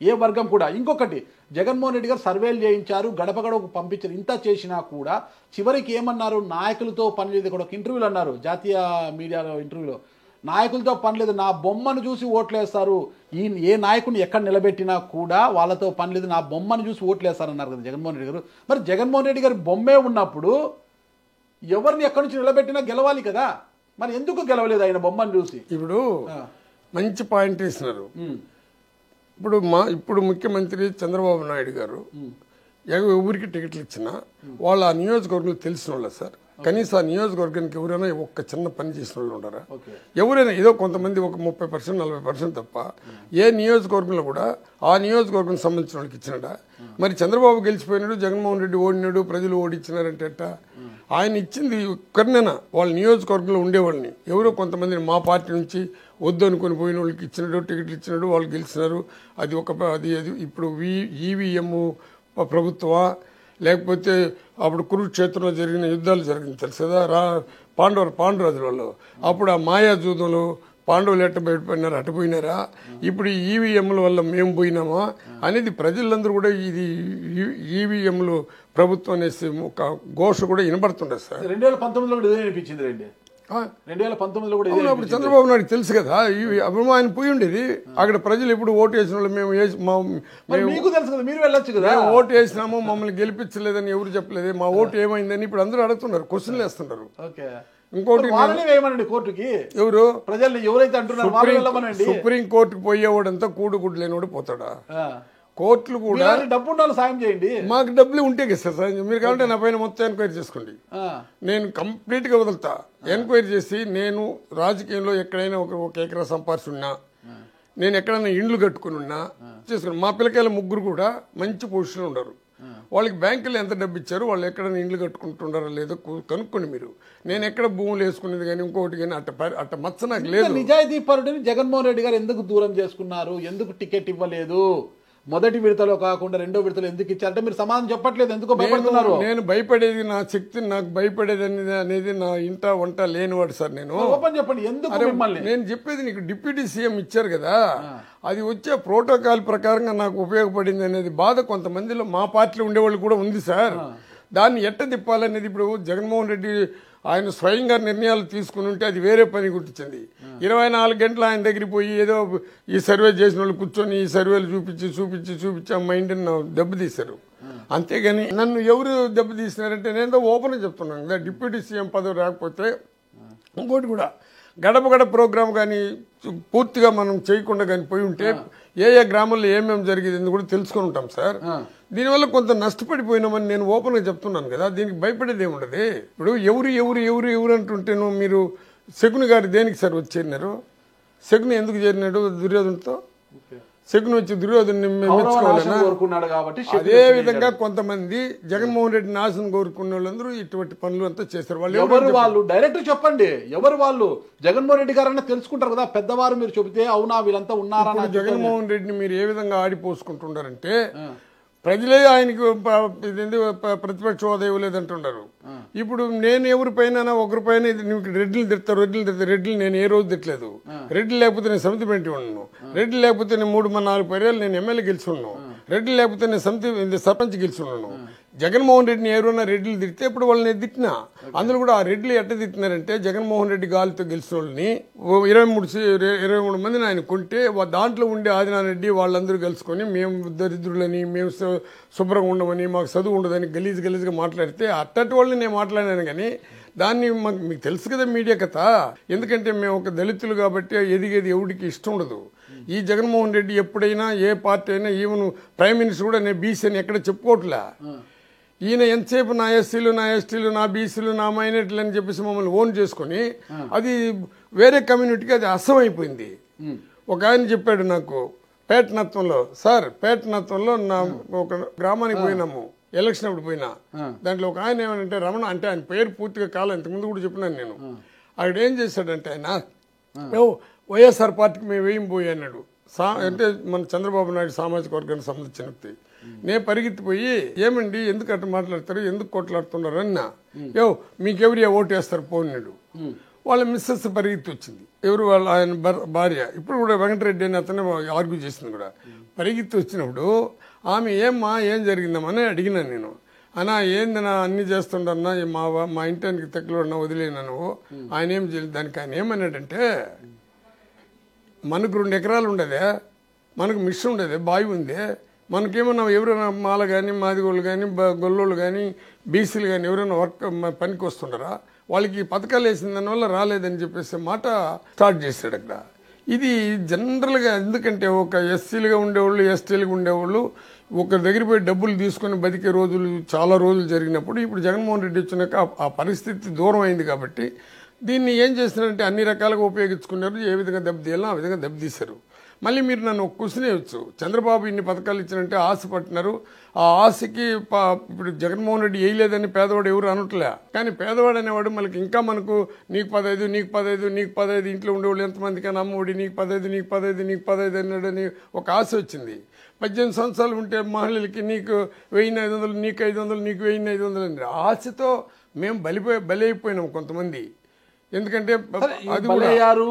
ఏ వర్గం కూడా. ఇంకొకటి, జగన్మోహన్ రెడ్డి గారు సర్వేలు చేయించారు, గడప గడపకు పంపించారు, ఇంత చేసినా కూడా చివరికి ఏమన్నారు, నాయకులతో పని లేదు. ఇక్కడ ఒక ఇంటర్వ్యూలు అన్నారు, జాతీయ మీడియాలో ఇంటర్వ్యూలో, నాయకులతో పని లేదు, నా బొమ్మను చూసి ఓట్లేస్తారు, ఏ నాయకుడిని ఎక్కడ నిలబెట్టినా కూడా వాళ్ళతో పని లేదు, నా బొమ్మను చూసి ఓట్లేస్తారు అన్నారు కదా జగన్మోహన్ రెడ్డి గారు. మరి జగన్మోహన్ రెడ్డి గారి బొమ్మే ఉన్నప్పుడు ఎవరిని ఎక్కడి నుంచి నిలబెట్టినా గెలవాలి కదా, మరి ఎందుకు గెలవలేదు ఆయన బొమ్మను చూసి? ఇప్పుడు మంచి పాయింట్ వేసినారు. ఇప్పుడు ముఖ్యమంత్రి చంద్రబాబు నాయుడు గారు ఎవరికి టికెట్లు ఇచ్చినా వాళ్ళ ఆ నియోజకవర్గంలో తెలిసిన వాళ్ళ సార్. కనీసం ఆ నియోజకవర్గానికి ఎవరైనా ఒక్క చిన్న పని చేసిన వాళ్ళు ఉంటారా? ఎవరైనా ఏదో కొంతమంది ఒక 30% 40% తప్ప ఏ నియోజకవర్గంలో కూడా ఆ నియోజకవర్గం సంబంధించిన వాళ్ళకి ఇచ్చినాడా? మరి చంద్రబాబు గెలిచిపోయినాడు, జగన్మోహన్ రెడ్డి ఓడినాడు, ప్రజలు ఓడిచ్చినారంటే ఆయన ఇచ్చింది ఒక్కరినైనా వాళ్ళ నియోజకవర్గంలో ఉండేవాళ్ళని ఎవరో కొంతమందిని మా పార్టీ నుంచి వద్దు అనుకుని పోయిన వాళ్ళకి ఇచ్చినాడు, టికెట్లు ఇచ్చినాడు, వాళ్ళు గెలిచినారు. అది ఇప్పుడు ఈవీఎం ప్రభుత్వమా లేకపోతే అప్పుడు కురుక్షేత్రంలో జరిగిన యుద్ధాలు జరిగింది తెలుసు కదా, పాండవరాజుల వాళ్ళు. అప్పుడు ఆ మాయాజూదంలో పాండవులు ఎట్ట బయటపడినారు, అటుపోయినారా? ఇప్పుడు ఈవీఎంల వల్ల మేము పోయినామా అనేది ప్రజలందరూ కూడా ఇది ఈవీఎంలు ప్రభుత్వం అనేసి ఒక ఘోష కూడా వినబడుతుండదు సార్. 2019లో కూడా ఇదే అనిపించింది రండి. 2019లో కూడా అప్పుడు చంద్రబాబు నాయుడు తెలుసు కదా, అప్పుడు ఆయన పోయి ఉండేది అక్కడ. ప్రజలు ఎప్పుడు ఓటు వేసిన వాళ్ళు మీకు తెలుసు కదా, మీరు వెళ్ళొచ్చు కదా. ఓటు వేసినాము, మమ్మల్ని గెలిపించలేదని ఎవరు చెప్పలేదు, మా ఓటు ఏమైందని ఇప్పుడు అందరూ అడుగుతున్నారు, క్వశ్చన్లు వేస్తున్నారు. ఇంకోటి కోర్టుకి ఎవరు ప్రజలు ఎవరైతే అంటున్నారు సుప్రీం కోర్టుకు పోయేవాడంతా కూడుగుడ్డు లేనివాడు పోతాడా? కోర్టులు కూడా డబ్బు సాయం చేయండి, మాకు డబ్బులు ఉంటే ఇస్తారు సార్. మీరు కావాలంటే నా పైన మొత్తం ఎంక్వైరీ చేసుకోండి, నేను కంప్లీట్ గా వదులుతా. ఎంక్వైరీ చేసి నేను రాజకీయంలో ఎక్కడైనా ఒక ఎకరా సంపాదిస్తున్నా, నేను ఎక్కడైనా ఇండ్లు కట్టుకుని ఉన్నా చేసుకున్నా. మా పిల్లకాయల ముగ్గురు కూడా మంచి పొజిషన్లో ఉండరు. వాళ్ళకి బ్యాంకులో ఎంత డబ్బు ఇచ్చారు, వాళ్ళు ఎక్కడైనా ఇండ్లు కట్టుకుంటున్నారో లేదో కనుక్కోండి మీరు. నేను ఎక్కడ భూములు వేసుకునేది కానీ ఇంకోటి కానీ అట్ట మచ్చ నాకు లేదు. నిజాయితీ పరుడిని జగన్మోహన్ రెడ్డి గారు ఎందుకు దూరం చేసుకున్నారు, ఎందుకు టికెట్ ఇవ్వలేదు, మొదటి విడతలో కాకుండా రెండో విడతలో ఎందుకు ఇచ్చారంటే మీరు సమాధానం చెప్పట్లేదు, ఎందుకో భయపడుతున్నారు. నేను భయపడేది నా శక్తి, నాకు భయపడేది అనేది నా ఇంట వంట లేనివాడు సార్. నేను ఓపెన్ చెప్పండి ఎందుకు మిమ్మల్ని. నేను చెప్పేది నీకు డిప్యూటీ సీఎం ఇచ్చారు కదా, అది వచ్చే ప్రోటోకాల్ ప్రకారంగా నాకు ఉపయోగపడింది అనేది బాధ కొంతమందిలో మా పార్టీలో ఉండేవాళ్ళు కూడా ఉంది సార్. దాన్ని ఎట్ట తిప్పాలనేది ఇప్పుడు జగన్మోహన్ రెడ్డి ఆయన స్వయంగా నిర్ణయాలు తీసుకుని ఉంటే అది వేరే పని గుర్తించింది. 24 గంటలు ఆయన దగ్గరికి పోయి ఏదో ఈ సర్వే చేసిన వాళ్ళు కూర్చొని ఈ సర్వేలు చూపించి ఆ మైండ్ని దెబ్బతీశారు. అంతేగాని నన్ను ఎవరు దెబ్బతీసినారంటే నేను ఓపెన్ చెప్తున్నాను కదా, డిప్యూటీ సీఎం పదవి రాకపోతే ఇంకోటి కూడా గడప గడప ప్రోగ్రామ్ కానీ పూర్తిగా మనం చేయకుండా కానీ పోయి ఉంటే ఏ గ్రామంలో ఏమేమి జరిగేది కూడా తెలుసుకొని ఉంటాం సార్. దీనివల్ల కొంత నష్టపడిపోయినామని నేను ఓపెన్ గా చెప్తున్నాను కదా, దీనికి భయపడేది ఏముండదు. ఇప్పుడు ఎవరు అంటుంటేను మీరు శకుని గారు దేనికి సార్ వచ్చి చేరినారు? శకుని ఎందుకు చేరినాడు దుర్యోధనతో? శకుని వచ్చి దుర్యోధను మెచ్చుకోవాలన్నా? అదే విధంగా కొంతమంది జగన్మోహన్ రెడ్డి నాశనం కోరుకున్న వాళ్ళందరూ ఇటువంటి పనులు అంతా చేస్తారు. వాళ్ళు డైరెక్ట్ చెప్పండి ఎవరు వాళ్ళు. జగన్మోహన్ రెడ్డి గారు తెలుసుకుంటారు కదా పెద్దవారు, మీరు చెబితే అవునా వీళ్ళంతా ఉన్నారా? జగన్మోహన్ రెడ్డిని మీరు ఏ విధంగా ఆడిపోసుకుంటున్నారంటే ప్రజలే ఆయనకు ప్రతిపక్ష హోదా ఇవ్వలేదంటున్నారు. ఇప్పుడు నేను ఎవరిపైన ఒకరిపైన నీకు రెడ్లు తిడతా రెడ్లు నేను ఏ రోజు తిట్టలేదు. రెడ్లు లేకపోతే నేను సమితి పెట్టి ఉన్నాను. రెడ్లు లేకపోతే నేను 3-4 పర్యాలు నేను ఎమ్మెల్యే గెలిచి ఉన్నాను. రెడ్లు లేకపోతే నేను సమితి సర్పంచ్ గెలిచి ఉన్నాను. జగన్మోహన్ రెడ్డిని ఎవరైనా రెడ్లు తిడితే ఇప్పుడు వాళ్ళని తిట్టినా. అందులో కూడా ఆ రెడ్లు ఎట్ట తిట్టినారంటే జగన్మోహన్ రెడ్డి గాలితో గెలిచిన వాళ్ళని 23 మందిని ఆయన కొంటే దాంట్లో ఉండే ఆదినారెడ్డి వాళ్ళందరూ కలుసుకొని మేము దరిద్రులని, మేము శుభ్రంగా ఉండమని, మాకు చదువు ఉండదని గలీజ్గా మాట్లాడితే అట్టటి వాళ్ళని నేను మాట్లాడాను. కానీ దాన్ని మీకు తెలుసు కదా మీడియా కథ. ఎందుకంటే మేము ఒక దళితులు కాబట్టి ఎదిగేది ఎవరికి ఇష్టం ఉండదు. ఈ జగన్మోహన్ రెడ్డి ఎప్పుడైనా ఏ పార్టీ అయినా ఈవెన్ ప్రైమ్ మినిస్టర్ కూడా నేను బీసీ అని ఎక్కడ చెప్పుకోవట్లే. ఈయన ఎంతసేపు నా ఎస్సీలు, నా ఎస్టీలు, నా బీసీలు, నా మైనార్టీలు అని చెప్పేసి మమ్మల్ని ఓన్ చేసుకుని అది వేరే కమ్యూనిటీకి అది అసమైపోయింది. ఒక ఆయన చెప్పాడు నాకు పేటనత్వంలో, సార్ పేటనత్వంలో నా ఒక గ్రామానికి పోయినాము, ఎలక్షన్ అప్పుడు పోయినా. దాంట్లో ఒక ఆయన ఏమంటే రమణ అంటే ఆయన పేరు పూర్తిగా కాలం ఇంతకుముందు కూడా చెప్పినాను నేను. అక్కడ ఏం చేశాడంటే ఆయన వైఎస్ఆర్ పార్టీకి మేము వేయం పోయి అన్నాడు. అంటే మన చంద్రబాబు నాయుడు సామాజిక వర్గానికి సంబంధించిన వ్యక్తి. నేను పరిగెత్తిపోయి ఏమండి ఎందుకు అట్లా మాట్లాడతారు, ఎందుకు కొట్లాడుతున్నారు అన్నా. మీకెవరి ఓటు వేస్తారు పోన్నాడు. వాళ్ళ మిస్సెస్ పరిగెత్తి వచ్చింది. ఎవరు వాళ్ళ ఆయన భార్య ఇప్పుడు కూడా వెంకటరెడ్డి అని అతనే ఆర్గ్యూ చేసింది కూడా. పరిగెత్తి వచ్చినప్పుడు ఆమె ఏం జరిగిందమ్మని అడిగినాను నేను. అన్నా ఏందన్నా అన్ని చేస్తుండన్నా మా ఇంటానికి తెక్కలో అన్నా వదిలేనా నువ్వు, ఆయన ఏం చేయలేదు. దానికి ఆయన ఏమన్నాడంటే మనకు 2 ఎకరాలు ఉండదే, మనకు మిషన్ ఉండేది, బావి ఉంది, మనకేమన్నా ఎవరైనా మాల కానీ మాదిగోళ్ళు కానీ గొల్లోళ్ళు కానీ బీసీలు కానీ ఎవరైనా పనికి వస్తుండరా, వాళ్ళకి పథకాలు వేసిన దానివల్ల రాలేదని చెప్పేసి మాట స్టార్ట్ చేశాడు అక్కడ. ఇది జనరల్గా ఎందుకంటే ఒక ఎస్సీలుగా ఉండేవాళ్ళు, ఎస్టీలుగా ఉండేవాళ్ళు ఒకరి దగ్గర పోయి డబ్బులు తీసుకొని బతికే రోజులు చాలా రోజులు జరిగినప్పుడు ఇప్పుడు జగన్మోహన్ రెడ్డి వచ్చినాక ఆ పరిస్థితి దూరం అయింది. కాబట్టి దీన్ని ఏం చేస్తున్నారంటే అన్ని రకాలుగా ఉపయోగించుకున్నారు. ఏ విధంగా దెబ్బతీయాలో ఆ విధంగా దెబ్బతీశారు. మళ్ళీ మీరు నన్ను ఒక క్వశ్చన్ వేయచ్చు, చంద్రబాబు ఇన్ని పథకాలు ఇచ్చినంటే ఆశ పట్టినారు. ఆ ఆశకి ఇప్పుడు జగన్మోహన్ రెడ్డి వేయలేదని పేదవాడు ఎవరు అనట్లే. కానీ పేదవాడు అనేవాడు మనకు నీకు 15 ఇంట్లో ఉండేవాళ్ళు ఎంతమందికైనా అమ్మఒడి నీకు 15 అన్నాడని ఒక ఆశ వచ్చింది. 18 సంవత్సరాలు ఉంటే మహిళలకి నీకు 1500, నీకు 500, నీకు 1500 అని ఆశతో మేము బలైపోయినాం కొంతమంది. ఎందుకంటే అది బలయ్యారు.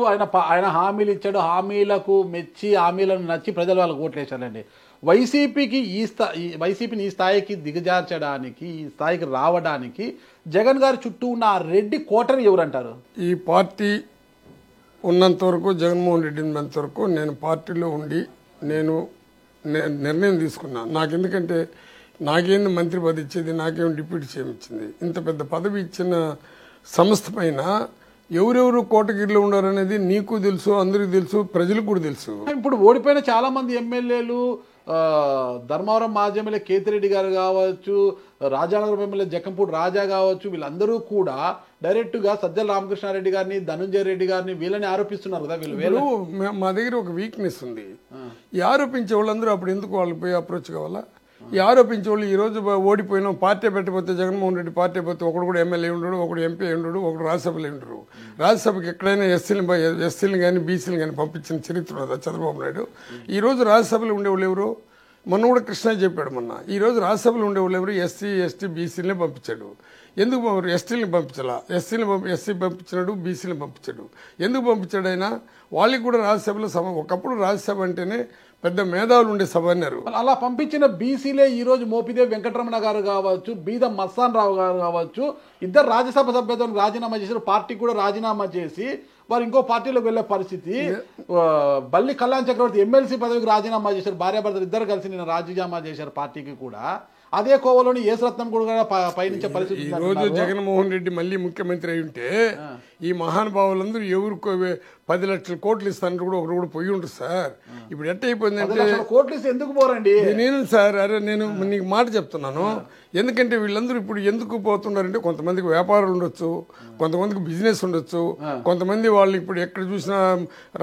ఆయన హామీలు ఇచ్చాడు, హామీలకు మెచ్చి హామీలను నచ్చి ప్రజలు వాళ్ళకు ఓట్లేశారండి. వైసీపీని ఈ స్థాయికి దిగజార్చడానికి, ఈ స్థాయికి రావడానికి జగన్ గారి చుట్టూ ఉన్న ఆ రెడ్డి కోటని ఎవరంటారు? ఈ పార్టీ ఉన్నంత వరకు, జగన్మోహన్ రెడ్డి ఉన్నంత వరకు నేను పార్టీలో ఉండి నేను నిర్ణయం తీసుకున్నా. నాకెందుకంటే నాకేంది మంత్రి పదవి ఇచ్చేది, నాకేం డిప్యూటీ సీఎం ఇచ్చింది. ఇంత పెద్ద పదవి ఇచ్చిన సంస్థ పైన ఎవరెవరు కోటగిరిలో ఉన్నారనేది నీకు తెలుసు, అందరికి తెలుసు, ప్రజలకు కూడా తెలుసు. ఇప్పుడు ఓడిపోయిన చాలా మంది ఎమ్మెల్యేలు, ధర్మవరం మాజీ ఎమ్మెల్యే కేతిరెడ్డి గారు కావచ్చు, రాజానగరం ఎమ్మెల్యే జక్కంపూడి రాజా కావచ్చు, వీళ్ళందరూ కూడా డైరెక్ట్ గా సజ్జల రామకృష్ణారెడ్డి గారిని, ధనుంజయ రెడ్డి గారిని వీళ్ళని ఆరోపిస్తున్నారు కదా. వీళ్ళు మా దగ్గర ఒక వీక్నెస్ ఉంది. ఈ ఆరోపించే వాళ్ళందరూ అప్పుడు ఎందుకు వాళ్ళు పోయి అప్రోచ్ కావాలా? ఈ ఆరోపించే వాళ్ళు ఈ రోజు ఓడిపోయినాం, పార్టీ పెట్టకపోతే జగన్మోహన్ రెడ్డి పార్టీ పోతే ఒకడు కూడా ఎమ్మెల్యే ఉండడు, ఒకడు ఎంపీ ఉండడు, ఒకడు రాజ్యసభలో ఉండరు. రాజ్యసభకి ఎక్కడైనా ఎస్సీలు కానీ బీసీలు కానీ పంపించిన చరిత్ర ఉన్నదా చంద్రబాబు నాయుడు? ఈ రోజు రాజ్యసభలో ఉండేవాళ్ళు ఎవరు? మొన్న కూడా కృష్ణ చెప్పాడు. మొన్న ఈ రోజు రాజ్యసభలో ఉండేవాళ్ళు ఎవరు? ఎస్సీ, ఎస్టీ, బీసీలనే పంపించాడు. ఎందుకు ఎస్టీలని పంపించాలా? ఎస్సీ పంపించాడు, బీసీని పంపించాడు. ఎందుకు పంపించాడు ఆయన? వాళ్ళకి కూడా రాజ్యసభలో ఒకప్పుడు రాజ్యసభ అంటేనే పెద్ద మేధావులు ఉండే సభ అన్నారు. అలా పంపించిన బీసీలే ఈ రోజు మోపిదేవి వెంకటరమణ గారు కావచ్చు, బీద మస్తాన్ రావు గారు కావచ్చు, ఇద్దరు రాజ్యసభ సభ్యత్వం రాజీనామా చేశారు. పార్టీకి కూడా రాజీనామా చేసి వారు ఇంకో పార్టీలోకి వెళ్లే పరిస్థితి. బల్లి కళ్యాణ్ చక్రవర్తి ఎమ్మెల్సీ పదవికి రాజీనామా చేశారు. భార్యాభర్తలు ఇద్దరు కలిసి నిన్న రాజీనామా చేశారు పార్టికి కూడా. అదే కోవలోని యేసరత్నం కూడా పయనించే పరిస్థితి. ఈ రోజు జగన్మోహన్ రెడ్డి మళ్ళీ ముఖ్యమంత్రి అయి ఉంటే ఈ మహానుభావులందరూ ఎవరికి 10 లక్షల కోట్లు ఇస్తానంటే కూడా ఒకరు కూడా పోయి ఉంటుంది సార్. ఇప్పుడు ఎట్ట అయిపోయిందంటే కోట్లు ఇస్తే ఎందుకు పోరండి? నేను సార్ నేను నీకు మాట చెప్తున్నాను. ఎందుకంటే వీళ్ళందరూ ఇప్పుడు ఎందుకు పోతున్నారంటే కొంతమందికి వ్యాపారాలు ఉండొచ్చు, కొంతమందికి బిజినెస్ ఉండొచ్చు, కొంతమంది వాళ్ళు ఇప్పుడు ఎక్కడ చూసినా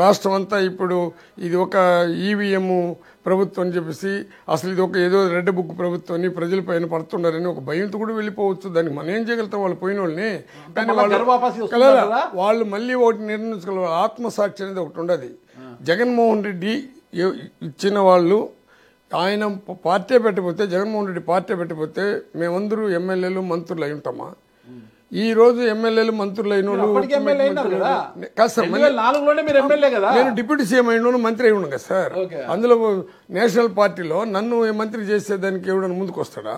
రాష్ట్రం అంతా ఇప్పుడు ఇది ఒక ఈవీఎం ప్రభుత్వం అని చెప్పేసి అసలు ఇది ఒక ఏదో రెడ్ బుక్ ప్రభుత్వాన్ని ప్రజల పైన పడుతున్నారని ఒక భయంతో కూడా వెళ్ళిపోవచ్చు. దానికి మనం ఏం చేయగలుగుతాం వాళ్ళు పోయిన వాళ్ళని? కానీ వాళ్ళు మళ్ళీ ఒకటి నిర్ణయించగలరు. ఆత్మసాక్షి అనేది ఒకటి ఉండదు. జగన్మోహన్ రెడ్డి ఇచ్చిన వాళ్ళు ఆయన పార్టీ పెట్టకపోతే, జగన్మోహన్ రెడ్డి పార్టీ పెట్టకపోతే మేమందరూ ఎమ్మెల్యేలు మంత్రులు అయి ఉంటామా? ఈ రోజు ఎమ్మెల్యేలు మంత్రులు అయిన కాదు సార్, నేను డిప్యూటీ సీఎం అయిన మంత్రి అయి ఉన్నాను కదా సార్. అందులో నేషనల్ పార్టీలో నన్ను మంత్రి చేసేదానికి ఎవడన్నా ముందుకు వస్తాడా?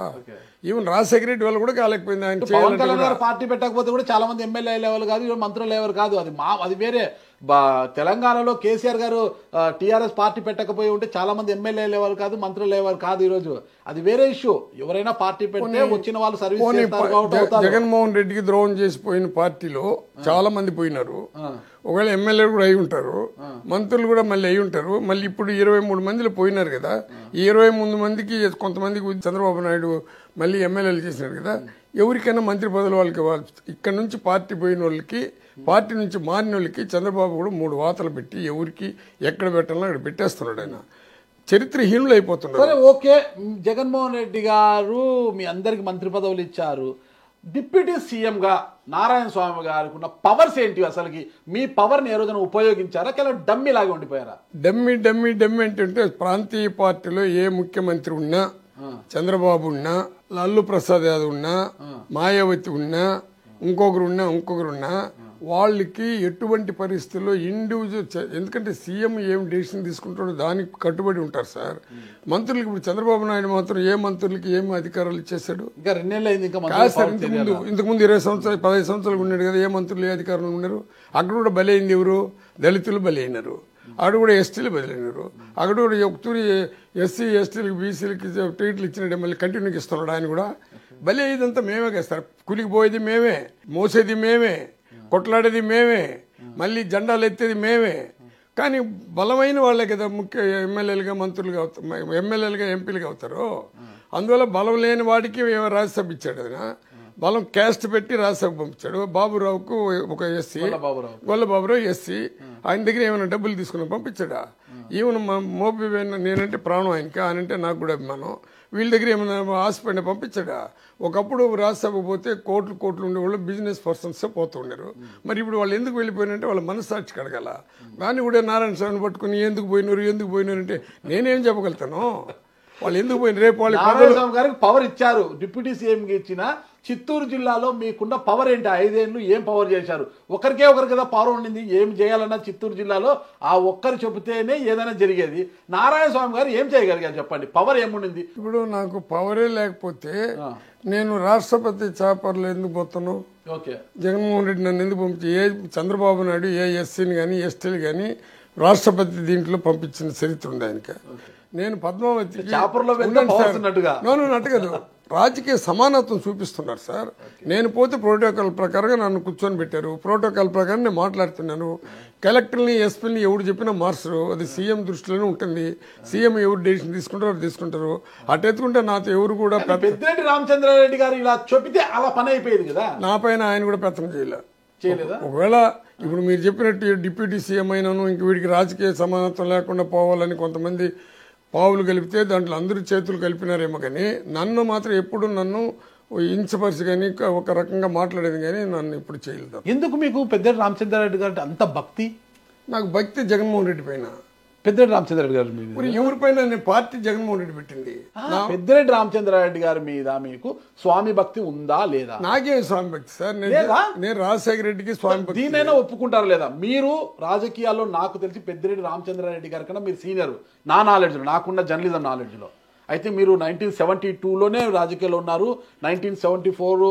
ఈవెన్ రాజశేఖర రెడ్డి వాళ్ళు కూడా కాలేకపోయింది. ఆయన పార్టీ పెట్టకపోతే కూడా చాలా మంది ఎమ్మెల్యే లెవెల్ కాదు, మంత్రుల లెవెల్ కాదు, అది వేరే. తెలంగాణలో కేసీఆర్ గారు టీఆర్ఎస్ పార్టీ పెట్టకపోయి ఉంటే చాలా మంది ఎమ్మెల్యే లెవెల్ కాదు, మంత్రుల లెవెల్ కాదు. ఈ రోజు అది వేరే ఇష్యూ. ఎవరైనా పార్టీ పెడితే వచ్చిన వాళ్ళు సర్వీస్. జగన్మోహన్ రెడ్డికి ద్రోహం చేసిపోయిన పార్టీలో చాలా మంది పోయినారు. ఒకవేళ ఎమ్మెల్యేలు కూడా అయి ఉంటారు, మంత్రులు కూడా మళ్ళీ అయి ఉంటారు. మళ్ళీ ఇప్పుడు 23 మందిలో పోయినారు కదా. ఈ 23 మందికి కొంతమందికి చంద్రబాబు నాయుడు మళ్ళీ ఎమ్మెల్యేలు చేసినారు కదా. ఎవరికైనా మంత్రి పదవులు వాళ్ళకి ఇక్కడ నుంచి పార్టీ పోయిన వాళ్ళకి, పార్టీ నుంచి మారిన వాళ్ళకి చంద్రబాబు కూడా 3 వాతలు పెట్టి ఎవరికి ఎక్కడ పెట్టాలో అక్కడ పెట్టేస్తున్నాడు. ఆయన చరిత్రహీనులు అయిపోతున్నారు. సరే, ఓకే, జగన్మోహన్ రెడ్డి గారు మీ అందరికి మంత్రి పదవులు ఇచ్చారు. డిప్యూటీ సీఎంగా నారాయణ స్వామి గారికి ఉన్న పవర్స్ ఏంటి? అసలుకి మీ పవర్ని ఏ రోజున ఉపయోగించారా? కేవలం డమ్మీ లాగా ఉండిపోయారా? డమ్మీ డమ్మీ డమ్మీ అంటే ప్రాంతీయ పార్టీలో ఏ ముఖ్యమంత్రి ఉన్నా, చంద్రబాబు ఉన్నా, లల్లు ప్రసాద్ యాదవ్ ఉన్నా, మాయావతి ఉన్నా, ఇంకొకరున్నా వాళ్ళకి ఎటువంటి పరిస్థితుల్లో ఇండివిజువల్, ఎందుకంటే సీఎం ఏం డెసిషన్ తీసుకుంటాడో దానికి కట్టుబడి ఉంటారు సార్. మంత్రులకి ఇప్పుడు చంద్రబాబు నాయుడు మాత్రం ఏ మంత్రులకి ఏమి అధికారాలు ఇచ్చేసాడు? ఇంకా 2 నెలలు అయింది. ఇంతకుముందు 20 సంవత్సరాలు 15 సంవత్సరాలు ఉన్నాడు కదా. ఏ మంత్రులు ఏ అధికారులు ఉన్నారు? అక్కడ కూడా బలి అయింది ఎవరు? దళితులు బలి అయినారు. అక్కడ కూడా ఎస్టీలు బదిలైనారు. అక్కడ కూడా ఒకతూరి ఎస్సీ ఎస్టీలకు బీసీలకి టికెట్లు ఇచ్చినట్టు మళ్ళీ కంటిన్యూకి ఇస్తున్నాడు. ఆయన కూడా బలి అయ్యేదంతా మేమే కదా సార్. కూలికి పోయేది మేమే, మోసేది మేమే, కొట్లాడేది మేమే, మళ్ళీ జెండాలు ఎత్తేది మేమే. కానీ బలమైన వాళ్ళే కదా ముఖ్య ఎమ్మెల్యేలుగా మంత్రులుగా అవుతారు, ఎమ్మెల్యేలుగా ఎంపీలుగా అవుతారు. అందువల్ల బలం లేని వాడికి రాజ్యసభ ఇచ్చాడు. ఆయన బలం క్యాస్ట్ పెట్టి రాజ్యసభ పంపించాడు. బాబురావుకు ఒక ఎస్సీ, గొల్లబాబురావు ఎస్సీ, ఆయన దగ్గర ఏమైనా డబ్బులు తీసుకుని పంపించాడా? ఈవెన్ మోబీ నేనంటే ప్రాణం ఆయనకి, ఆయనంటే నాకు కూడా అభిమానం. వీళ్ళ దగ్గర ఏమైనా ఆశపడిన పంపించాడా? ఒకప్పుడు రాజ్యసభకు పోతే కోట్లు ఉండేవాళ్ళు బిజినెస్ పర్సన్స్ పోతూ ఉన్నారు. మరి ఇప్పుడు వాళ్ళు ఎందుకు వెళ్ళిపోయినంటే వాళ్ళ మనస్సాక్షి కడగల. దాన్ని కూడా నారాయణ స్వామిని పట్టుకుని ఎందుకు పోయినారు అంటే నేనేం చెప్పగలుగుతాను? వాళ్ళు ఎందుకు పోయిన రేపు వాళ్ళు గారికి పవర్ ఇచ్చారు, డిప్యూటీ సీఎంకి ఇచ్చిన చిత్తూరు జిల్లాలో మీకున్న పవర్ ఏంటి? 5 ఏళ్ళు ఏం పవర్ చేశారు? ఒకరికే కదా పవర్ ఉండింది. ఏం చేయాలన్నా చిత్తూరు జిల్లాలో ఆ ఒక్కరు చెబితేనే ఏదైనా జరిగేది. నారాయణ స్వామి గారు ఏం చేయగలిగారు చెప్పండి? పవర్ ఏముండింది? ఇప్పుడు నాకు పవరే లేకపోతే నేను రాష్ట్రపతి చాపర్లో ఎందుకు పోతాను? జగన్మోహన్ రెడ్డి నన్ను ఎందుకు పంపించి, ఏ చంద్రబాబు నాయుడు ఏ ఎస్సీని కానీ ఎస్టీలు కానీ రాష్ట్రపతి దీంట్లో పంపించిన చరిత్ర ఉంది ఆయనకి. నేను పద్మావతికి నటుగదు రాజకీయ సమానత్వం చూపిస్తున్నారు సార్. నేను పోతే ప్రోటోకాల్ ప్రకారంగా నన్ను కూర్చొని పెట్టారు. ప్రోటోకాల్ ప్రకారం నేను మాట్లాడుతున్నాను. కలెక్టర్ని ఎస్పీని ఎవరు చెప్పినా మార్చరు. అది సీఎం దృష్టిలోనే ఉంటుంది. సీఎం ఎవరు డెసిషన్ తీసుకుంటారో అది తీసుకుంటారు. అటు ఎత్తుకుంటే నాతో ఎవరు కూడా పెద్దిరెడ్డి రామచంద్రారెడ్డి గారు ఇలా చెబితే అలా పని అయిపోయేది కదా. నా పైన ఆయన కూడా పెత్తనం చేయలేదు. ఒకవేళ ఇప్పుడు మీరు చెప్పినట్టు డిప్యూటీ సీఎం అయినాను, ఇంక వీడికి రాజకీయ సమానత్వం లేకుండా పోవాలని కొంతమంది పావులు కలిపితే దాంట్లో అందరూ చేతులు కలిపినారేమో, కానీ నన్ను మాత్రం ఎప్పుడు నన్ను ఇంచపరిచి కానీ ఒక రకంగా మాట్లాడేది కానీ నన్ను ఇప్పుడు చేయలేదు. ఎందుకు మీకు పెద్దిరెడ్డి రామచంద్రారెడ్డి గారు అంత భక్తి? నాకు భక్తి జగన్మోహన్ రెడ్డి పైన. పెద్దిరెడ్డి రామచంద్రారెడ్డి గారి మీద ఎవరిపైన పార్టీ జగన్మోహన్ రెడ్డి పెట్టింది. పెద్దిరెడ్డి రామచంద్రారెడ్డి గారి మీద మీకు స్వామి భక్తి ఉందా లేదా? నాకేం స్వామి భక్తి సార్. నేను రాజశేఖర రెడ్డికి స్వామి భక్తి. దీనైనా ఒప్పుకుంటారా లేదా? మీరు రాజకీయాల్లో నాకు తెలిసి పెద్దిరెడ్డి రామచంద్రారెడ్డి గారి కన్నా మీరు సీనియర్ నా నాలెడ్జ్లో, నాకున్న జర్నలిజం నాలెడ్జ్లో. అయితే మీరు 1972లోనే రాజకీయాల్లో ఉన్నారు. 1974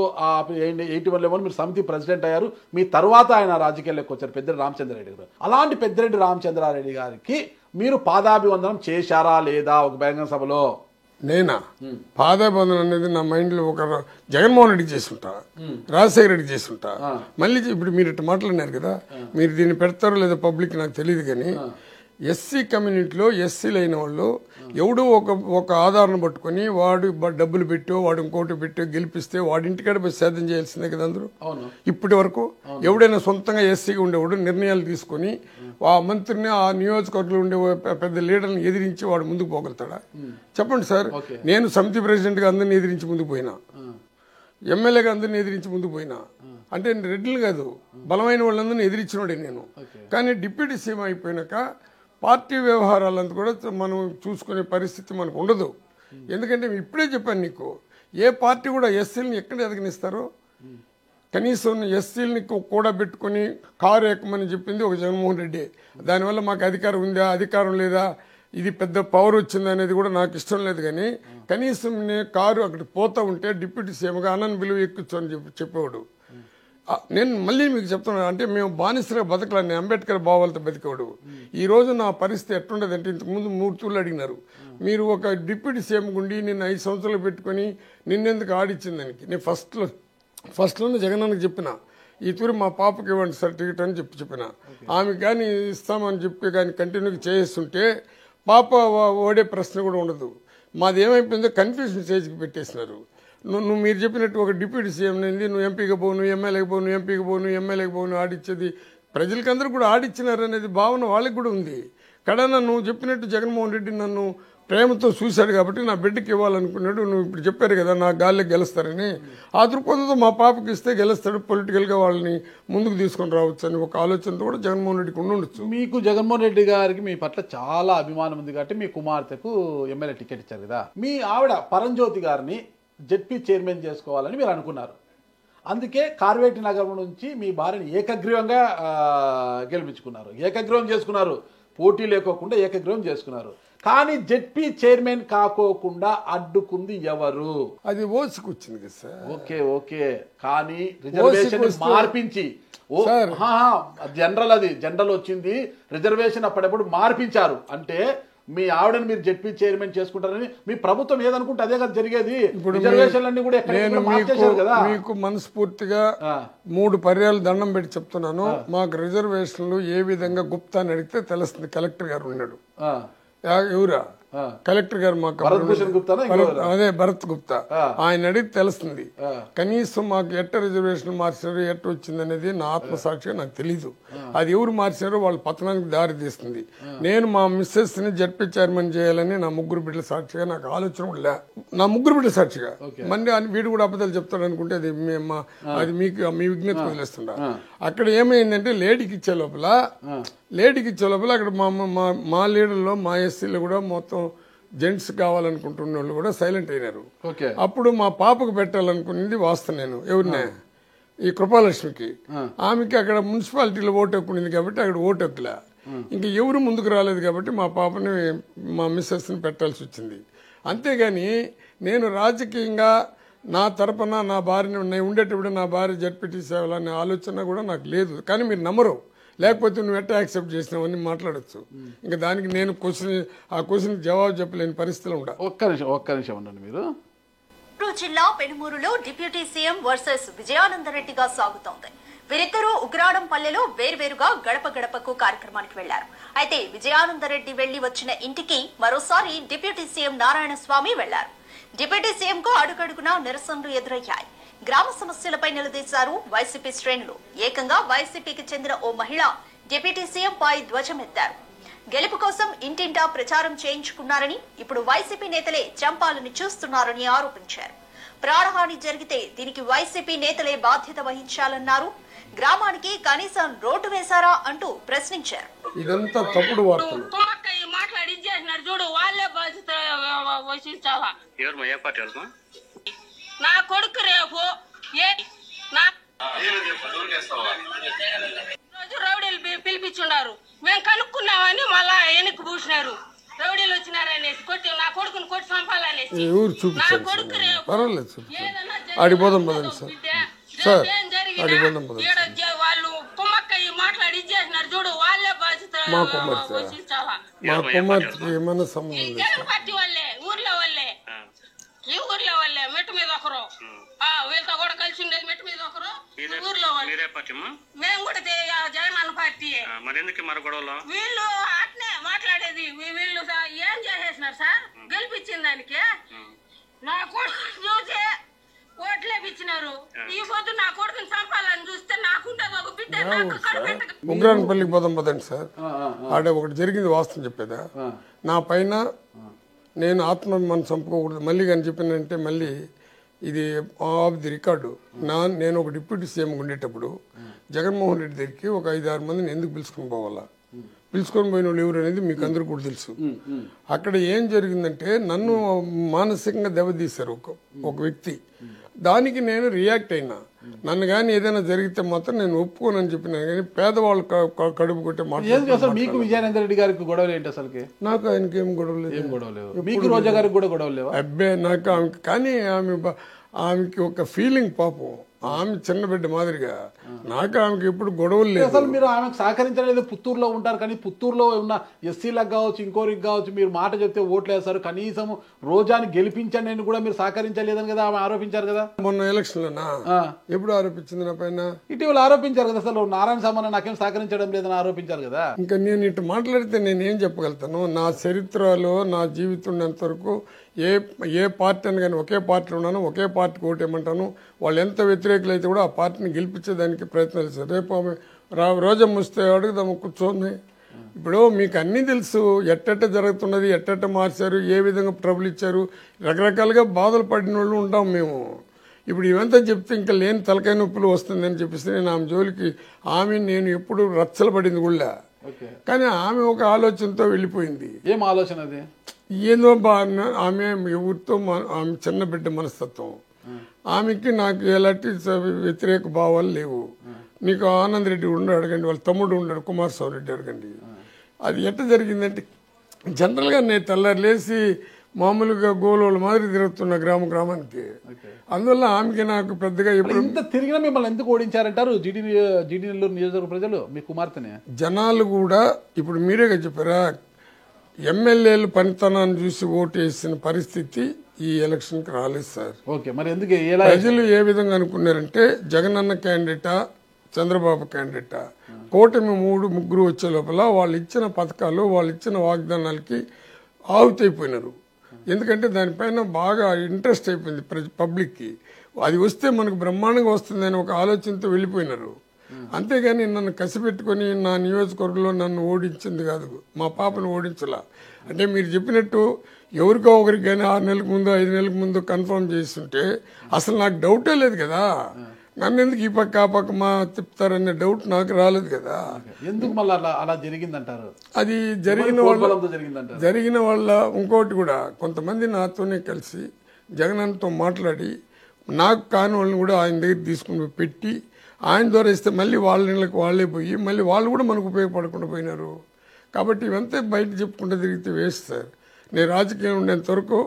81 మీరు సమితి ప్రెసిడెంట్ అయ్యారు. మీ తర్వాత ఆయన రాజకీయాల్లోకి వచ్చారు పెద్దిరెడ్డి రామచంద్రారెడ్డి గారు. అలాంటి పెద్దిరెడ్డి రామచంద్రారెడ్డి గారికి మీరు పాదాభివందనం చేశారా లేదా ఒక బహిరంగ సభలో? నేనా పాదాభివందనం అనేది నా మైండ్లో ఒక జగన్మోహన్ రెడ్డి చేసుంటా, రాజశేఖర రెడ్డి చేసుంటా. మళ్ళీ ఇప్పుడు మీరు ఇట్లా మాట్లాడినారు కదా, మీరు దీన్ని పెడతారో లేదా పబ్లిక్ నాకు తెలియదు. కానీ ఎస్సీ కమ్యూనిటీలో ఎస్సీలు అయిన వాళ్ళు ఎవడో ఒక ఆధారం పట్టుకుని వాడు డబ్బులు పెట్టో వాడు ఇంకోటి పెట్టో గెలిపిస్తే వాడి ఇంటికాడ పోయి సేద్యం చేయాల్సిందే కదా అందరూ. ఇప్పటి వరకు ఎవడైనా సొంతంగా ఎస్సీగా ఉండేవాడు నిర్ణయాలు తీసుకుని ఆ మంత్రిని ఆ నియోజకవర్గంలో ఉండే పెద్ద లీడర్ని ఎదిరించి వాడు ముందుకు పోగలుగుతాడా? చెప్పండి సార్. నేను సమితి ప్రెసిడెంట్గా అందరిని ఎదిరించి ముందుకు పోయినా, ఎమ్మెల్యేగా అందరిని ఎదిరించి ముందుకు పోయినా. అంటే రెడ్లు కాదు, బలమైన వాళ్ళందరినీ ఎదిరించినోడే నేను. కానీ డిప్యూటీ సీఎం అయిపోయినాక పార్టీ వ్యవహారాలంతా కూడా మనం చూసుకునే పరిస్థితి మనకు ఉండదు. ఎందుకంటే ఇప్పుడే చెప్పాను నీకు, ఏ పార్టీ కూడా ఎస్సీలని ఎక్కడ ఎదగనిస్తారు? కనీసం ఎస్సీలని కూడా పెట్టుకుని కారు ఎక్కమని చెప్పింది ఒక జగన్మోహన్ రెడ్డి. దానివల్ల మాకు అధికారం ఉందా, అధికారం లేదా, ఇది పెద్ద పవర్ వచ్చింది అనేది కూడా నాకు ఇష్టం లేదు. కానీ కనీసం నేను కారు అక్కడికి పోతా ఉంటే డిప్యూటీ సీఎంగా అన్నను విలువ ఎక్కించు అని చెప్పేవాడు. నేను మళ్ళీ మీకు చెప్తున్నాను, అంటే మేము బానిసగా బతకలేని అంబేద్కర్ భావాలతో బతికేవాడు. ఈరోజు నా పరిస్థితి ఎట్లుండదంటే, ఇంతకుముందు 3 తూర్లు అడిగినారు, మీరు ఒక డిప్యూటీ సీఎం గుండి నిన్ను 5 సంవత్సరాలు పెట్టుకొని నిన్నెందుకు ఆడిచ్చింది దానికి. నేను ఫస్ట్లోనే జగనన్నకి చెప్పిన, ఈ తూరి మా పాపకి ఇవ్వండి సర్టిఫికెట్ అని చెప్పిన. ఆమెకు కానీ ఇస్తామని చెప్పి కానీ కంటిన్యూగా చేస్తుంటే పాప ఓడే ప్రశ్న కూడా ఉండదు. మాది ఏమైపోయిందో కన్ఫ్యూజన్ స్టేజ్కి పెట్టేసినారు. మీరు చెప్పినట్టు ఒక డిప్యూటీ సీఎం నింది, నువ్వు ఎంపీకి పోవు, నువ్వు ఎమ్మెల్యేకి పోవు, నువ్వు ఎంపీకి పోవు, నువ్వు ఎమ్మెల్యేకి పోవు, నువ్వు ఆడిచ్చేది ప్రజలకందరూ కూడా ఆడిచ్చినారు అనేది భావన వాళ్ళకి కూడా ఉంది. కడన నువ్వు చెప్పినట్టు జగన్మోహన్ రెడ్డి నన్ను ప్రేమతో చూశాడు కాబట్టి నా బిడ్డకి ఇవ్వాలనుకున్నాడు. నువ్వు ఇప్పుడు చెప్పారు కదా నా గాలికి గెలుస్తారని, ఆ దృక్పథంతో మా పాపకి ఇస్తే గెలుస్తాడు, పొలిటికల్గా వాళ్ళని ముందుకు తీసుకొని రావచ్చు అని ఒక ఆలోచనతో కూడా జగన్మోహన్ రెడ్డికి ఉండొచ్చు. మీకు జగన్మోహన్ రెడ్డి గారికి మీ పట్ల చాలా అభిమానం ఉంది కాబట్టి మీ కుమార్తెకు ఎమ్మెల్యే టికెట్ ఇచ్చారు కదా. మీ ఆవిడ పరంజ్యోతి గారిని జెడ్పీ చైర్మన్ చేసుకోవాలని మీరు అనుకున్నారు. అందుకే కార్వేటి నగరం నుంచి మీ భార్యని ఏకగ్రీవంగా గెలిపించుకున్నారు, ఏకగ్రీవం చేసుకున్నారు, పోటీ లేకోకుండా ఏకగ్రీవం చేసుకున్నారు. కానీ జెడ్పీ చైర్మన్ కాకోకుండా అడ్డుకుంది ఎవరు? అది ఓసికి వచ్చింది కదా సార్. ఓకే కానీ రిజర్వేషన్ మార్పించి జనరల్ వచ్చింది, రిజర్వేషన్ అప్పుడప్పుడు మార్పించారు. అంటే మీ ఆవిడని మీరు జెడ్పీ చైర్మన్ చేసుకుంటారని మీ ప్రభుత్వం ఏదనుకుంటే అదే కదా జరిగేది. రిజర్వేషన్లన్నీ కూడా మీకు మనస్ఫూర్తిగా 3 పర్యాలు దండం పెట్టి చెప్తున్నాను, మాకు రిజర్వేషన్లు ఏ విధంగా గుప్తా అని అడిగితే తెలుస్తుంది. కలెక్టర్ గారు ఉన్నాడు, ఎవరా కలెక్టర్ గారు మాకు అదే భరత్ గుప్తా, ఆయన అడిగి తెలుస్తుంది. కనీసం మాకు ఎట్ట రిజర్వేషన్ మార్చారు, ఎట్ట వచ్చింది అనేది నా ఆత్మసాక్షిగా నాకు తెలీదు. అది ఎవరు మార్చారో వాళ్ళ పతనానికి దారి తీస్తుంది. నేను మా మిస్సెస్ ని జడ్పీ చైర్మన్ చేయాలని నా 3 బిడ్డల సాక్షిగా నాకు ఆలోచన లే, నా 3 బిడ్డల సాక్షిగా. మళ్ళీ వీడు కూడా అబద్ధాలు చెప్తాడు అనుకుంటే అది మీకు మీ విజ్ఞత వదిలేస్తుండ. అక్కడ ఏమైందంటే లేడీకి ఇచ్చే లోపల అక్కడ మా లీడర్లో మా ఎస్సీలో కూడా మొత్తం జెంట్స్ కావాలనుకుంటున్న వాళ్ళు కూడా సైలెంట్ అయినారు. అప్పుడు మా పాపకు పెట్టాలనుకునేది వాస్త నేను ఎవరినే ఈ కృపాలక్ష్మికి, ఆమెకి అక్కడ మున్సిపాలిటీలో ఓటు హక్కు కాబట్టి అక్కడ ఓటు హక్కులే. ఇంకా ఎవరు ముందుకు రాలేదు కాబట్టి మా పాపని మా మిస్సెస్ని పెట్టాల్సి వచ్చింది. అంతేగాని నేను రాజకీయంగా నా తరపున నా భార్యని ఉండేటప్పుడు నా భార్య జడ్పీటీ సేవలనే ఆలోచన కూడా నాకు లేదు. కానీ మీరు నమ్మరు, లేకపోతే నువ్వు ఎట్లా యాక్సెప్ట్ చేసినావని మాట్లాడచ్చు. ఇంకా దానికి నేను ఆ క్వశ్చన్ జవాబు చెప్పలేని పరిస్థితిలో ఉండ. ఒక్క నిమిషం ఉండండి. మీరు జిల్లా పెనుమూరులో డిప్యూటీ సీఎం వర్సెస్ విజయానందరెడ్డిగా సాగుతోంది. వీరిద్దరూ ఉగ్రాడంపల్లెలో వేర్వేరుగా గడప గడపకు కార్యక్రమానికి వెళ్లారు. అయితే విజయానందరెడ్డి వెళ్లి వచ్చిన ఇంటికి మరోసారి డిప్యూటీ సీఎం నారాయణ స్వామి వెళ్లారు. డిప్యూటీ సీఎం కు అడుగడుగునా నిరసనలు ఎదురయ్యాయి. గ్రామ సమస్యలపై నిలదీశారు వైసీపీ శ్రేణులు. ఏకంగా వైసీపీకి చెందిన ఓ మహిళ డిప్యూటీ సీఎం పై ధ్వజమెత్తారు. గెలుపు కోసం ఇంటింటా ప్రచారం చేయించుకున్నారని, ఇప్పుడు వైసీపీ నేతలే చంపాలని చూస్తున్నారని ఆరోపించారు. ప్రాణహాని జరిగితే దీనికి వైసీపీ నేతలే బాధ్యత వహించాలన్నారు. గ్రామానికి కనీసం రోడ్డు వేశారా అంటూ ప్రశ్నించారు. ఇదంతా తప్పుడు వార్తలు. నా కొడుకు రేపు రౌడీలు పిలిపించున్నారు, మేము కనుక్కున్నామని మళ్ళా వెనక్కి పూసినారు. రౌడీలు వచ్చినారనేసి కొట్టి నా కొడుకుని కొట్టి చంపాలనేసి. నా కొడుకు రేపు వాళ్ళు కుమ్మక్కయ్య మాట్లాడి ఇచ్చేసినారు చూడు, వాళ్ళే బాధ్యత వహించాలా. పార్టీ వాళ్ళే, ఊర్లో వాళ్ళే, ఈ ఊర్లో వాళ్ళే. మెట్టు మీద ఒకరు, వీళ్ళతో కూడా కలిసి ఉండేది మెట్టు మీద ఒకరు, ఊర్లో వాళ్ళు. మేము కూడా జగన్ పార్టీ. వీళ్ళు అట్నే మాట్లాడేది. వీళ్ళు ఏం చేసేసినారు సార్ గెలిపించిన దానికి? నా కొడుకు చూసే ఓట్లేపించినారు. ఈ పొద్దు నా కొడుకుని చంపాలని చూస్తే నాకుంటది ఒక బిడ్డ. ఉగ్రాన్పల్లికి పోదాం పదండి సార్. ఆడ ఒకటి జరిగింది వాస్తవం చెప్పేదా. నా పైన నేను ఆత్మాభిమానం చంపుకోకూడదు మళ్ళీ కానీ చెప్పినంటే మళ్ళీ ఇది ఆఫ్ ది రికార్డు. నేను ఒక డిప్యూటీ సీఎం ఉండేటప్పుడు జగన్మోహన్ రెడ్డి దగ్గరికి ఒక 5-6 మందిని ఎందుకు పిలుచుకుని పోవాలా? పిలుచుకొని పోయిన వాళ్ళు ఎవరు అనేది మీకు అందరూ కూడా తెలుసు. అక్కడ ఏం జరిగిందంటే నన్ను మానసికంగా దెబ్బతీశారు ఒక వ్యక్తి. దానికి నేను రియాక్ట్ అయినా. నన్ను కానీ ఏదైనా జరిగితే మాత్రం నేను ఒప్పుకోనని చెప్పినా కానీ పేదవాళ్ళు కడుపు కొట్టే మాట. మీకు విజయానంద రెడ్డి గారికి గొడవలు ఏంటి అసలుకి? నాకు ఆయనకి ఏం గొడవ లేదు. మీకు రోజా గారికి కూడా గొడవలు లేవా? అబ్బే నాకు ఆమెకి కానీ ఆమెకి ఒక ఫీలింగ్ పాపం. ఆమె చిన్న బిడ్డ మాదిరిగా నాకు ఆమెకి ఎప్పుడు గొడవలు లేదు. అసలు మీరు ఆమెకు సహకరించలేదు. పుత్తూరులో ఉంటారు కానీ పుత్తూరులో ఉన్న ఎస్సీలకు కావచ్చు ఇంకోరికి కావచ్చు మీరు మాట చెప్తే ఓట్లు వేస్తారు. కనీసం రోజాని గెలిపించండి అని కూడా మీరు సహకరించలేదని కదా ఆమె ఆరోపించారు కదా మొన్న ఎలక్షన్లోనా. ఎప్పుడు ఆరోపించింది నా పైన? ఇటీవల ఆరోపించారు కదా. అసలు నారాయణ సామాన్ నాకేం సహకరించడం లేదని ఆరోపించారు కదా. ఇంకా నేను ఇటు మాట్లాడితే నేనేం చెప్పగలుగుతాను? నా చరిత్రలో నా జీవితం ఉన్నంత వరకు ఏ పార్టీ అని కానీ ఒకే పార్టీలో ఉన్నాను, ఒకే పార్టీకి ఓటేయమంటాను. వాళ్ళు ఎంత వ్యతిరేకులు అయితే కూడా ఆ పార్టీని గెలిపించేదానికి ప్రయత్నాలు చేశారు. రేపు ఆమె రోజం వస్తే అడుగుదాము కూర్చోండి. ఇప్పుడు మీకు అన్నీ తెలుసు ఎట్టెట్ట జరుగుతున్నది, ఎట్టెట్ట మార్చారు, ఏ విధంగా ట్రబుల్ ఇచ్చారు, రకరకాలుగా బాధలు పడిన వాళ్ళు ఉంటాం మేము. ఇప్పుడు ఇవంతా చెప్తే ఇంకా లేని తలకాయ నొప్పులు వస్తుందని చెప్పేసి నేను ఆమె జోలికి నేను ఎప్పుడు రచ్చలు పడింది కూడా. కానీ ఆమె ఒక ఆలోచనతో వెళ్ళిపోయింది. ఏం ఆలోచన అది? ఏందో ఆమె ఎవరితో ఆమె చిన్న బిడ్డ మనస్తత్వం. ఆమెకి నాకు ఎలాంటి వ్యతిరేక భావాలు లేవు. నీకు ఆనంద్ రెడ్డి ఉండి అడగండి, వాళ్ళ తమ్ముడు ఉన్నాడు కుమారస్వామి రెడ్డి అడగండి. అది ఎట్లా జరిగిందంటే జనరల్గా నేను తెల్లారి లేచి మామూలుగా గోలోళ్ళ మాదిరి తిరుగుతున్న గ్రామానికి. అందువల్ల ఆమెకి నాకు పెద్దగా ఎప్పుడు ఇంత తిరిగినా మిమ్మల్ని ఎందుకు ఓడించారంటారు జీడీ నెల్లూరు నియోజకవర్గ ప్రజలు? మీ కుమార్తెనే జనాలు కూడా ఇప్పుడు మీరేగా చెప్పారా, ఎమ్మెల్యేలు పనితనాన్ని చూసి ఓటు వేసిన పరిస్థితి ఈ ఎలక్షన్ కి రాలేదు సార్. ఓకే, మరి ఎందుకు ప్రజలు ఏ విధంగా అనుకున్నారంటే జగనన్న క్యాండిడేటా చంద్రబాబు క్యాండిడేటా, కూటమి ముగ్గురు వచ్చే లోపల వాళ్ళు ఇచ్చిన పథకాలు వాళ్ళు ఇచ్చిన వాగ్దానాలకి ఆహుతైపోయినారు. ఎందుకంటే దానిపైన బాగా ఇంట్రెస్ట్ అయిపోయింది పబ్లిక్కి. అది వస్తే మనకు బ్రహ్మాండంగా వస్తుందని ఒక ఆలోచనతో వెళ్ళిపోయినారు. అంతేగాని నన్ను కసిపెట్టుకొని నా నియోజకవర్గంలో నన్ను ఓడించింది కాదు, మా పాపను ఓడించలా. అంటే మీరు చెప్పినట్టు ఎవరికో ఒకరికి కానీ 6 నెలలకు ముందు 5 నెలలకు ముందు కన్ఫర్మ్ చేస్తుంటే అసలు నాకు డౌటే లేదు కదా. నన్ను ఎందుకు ఈ పక్క ఆ పక్క మా తిప్పుతారనే డౌట్ నాకు రాలేదు కదా. ఎందుకు మళ్ళీ అలా జరిగిందంటారు? అది జరిగిన వాళ్ళ ఇంకోటి కూడా కొంతమంది నాతోనే కలిసి జగనన్నతో మాట్లాడి నాకు కాని వాళ్ళని కూడా ఆయన దగ్గర తీసుకుని పెట్టి ఆయన ద్వారా ఇస్తే మళ్ళీ వాళ్ళ నీళ్ళకి వాళ్ళే పోయి మళ్ళీ వాళ్ళు కూడా మనకు ఉపయోగపడకుండా పోయినారు. కాబట్టి ఇవంతా బయట చెప్పుకుంటూ తిరిగితే వేస్ట్ సార్. నేను రాజకీయం ఉండేంత వరకు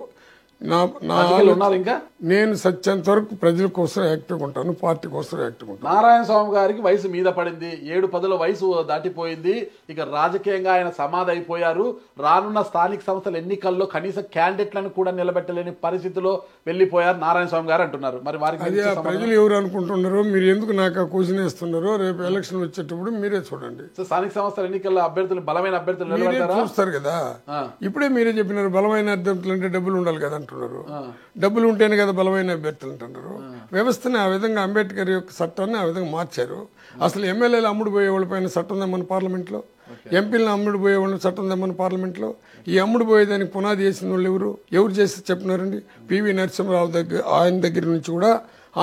నేను సత్యంత వరకు ప్రజల కోసం యాక్టివ్గా ఉంటాను, పార్టీ కోసం యాక్టివ్గా ఉంటాను. నారాయణ స్వామి గారికి వయసు మీద పడింది, 7-10 వయసు దాటిపోయింది. ఇక రాజకీయంగా ఆయన సమాధి అయిపోయారు. రానున్న స్థానిక సంస్థల ఎన్నికల్లో కనీసం క్యాండిడేట్లను కూడా నిలబెట్టలేని పరిస్థితిలో వెళ్లిపోయారు నారాయణ స్వామి గారు అంటున్నారు. మరి వారికి ప్రజలు ఎవరు అనుకుంటున్నారో, మీరు ఎందుకు నాకు క్వశ్చన్ వేస్తున్నారో రేపు ఎలక్షన్ వచ్చేటప్పుడు మీరే చూడండి. స్థానిక సంస్థల ఎన్నికల్లో అభ్యర్థులు బలమైన అభ్యర్థులు చూస్తారు కదా. ఇప్పుడే మీరే చెప్పినారు బలమైన అభ్యర్థులు అంటే డబ్బులు ఉండాలి కదా అంటున్నారు. డబ్బులు ఉంటేనే కదా బలమైన అభ్యర్థులు అంటున్నారు. వ్యవస్థని ఆ విధంగా అంబేద్కర్ యొక్క చట్టాన్ని ఆ విధంగా మార్చారు. అసలు ఎమ్మెల్యేలు అమ్ముడు పోయే వాళ్ళ పైన చట్టం తెమ్మని పార్లమెంట్లో, ఎంపీలను అమ్ముడు పోయే వాళ్ళని చట్టం తెమ్మని పార్లమెంట్లో. ఈ అమ్ముడు పోయేదానికి పునాది చేసిన వాళ్ళు ఎవరు చేసి చెప్పినారండి? పివి నరసింహరావు ఆయన దగ్గర నుంచి కూడా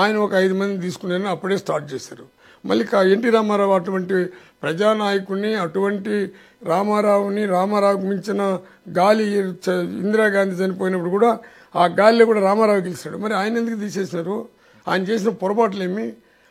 ఆయన ఒక 5 మందిని తీసుకున్నారని అప్పుడే స్టార్ట్ చేశారు. మళ్ళీ ఎన్టీ రామారావు అటువంటి ప్రజానాయకుడిని, అటువంటి రామారావుకు మించిన గాలి ఇందిరాగాంధీ చనిపోయినప్పుడు కూడా ఆ గాలిలో కూడా రామారావు గెలిచాడు. మరి ఆయన ఎందుకు తీసేసినారు? ఆయన చేసిన పొరపాట్లేమి?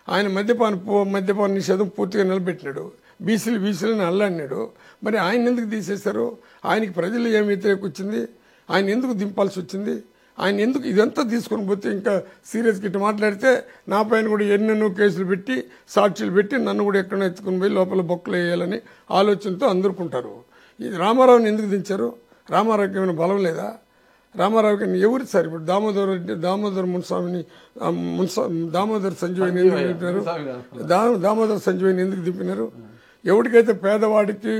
ఆయన మద్యపాన నిషేధం పూర్తిగా నిలబెట్టినాడు, బీసీలని అల్లాడినాడు. మరి ఆయన ఎందుకు తీసేశారు? ఆయనకి ప్రజలు ఏమి వ్యతిరేక వచ్చింది? ఆయన ఎందుకు దింపాల్సి వచ్చింది? ఆయన ఎందుకు ఇదంతా తీసుకొని పోతే ఇంకా సీరియస్గా ఇట్లా మాట్లాడితే నా పైన కూడా ఎన్నెన్నో కేసులు పెట్టి సాక్షులు పెట్టి నన్ను కూడా ఎక్కడో ఎత్తుకుని పోయి లోపల బొక్కలు వేయాలని ఆలోచనతో అందరుకుంటారు. ఇది రామారావుని ఎందుకు దించారు? రామారావుకి ఏమైనా బలం లేదా? రామారావుకి ఎవరు సార్? ఇప్పుడు దామోదర్ సంజీవని ఎందుకు దింపినారు? దామోదర్ సంజీవని ఎందుకు దింపినారు? ఎవరికైతే పేదవాడికి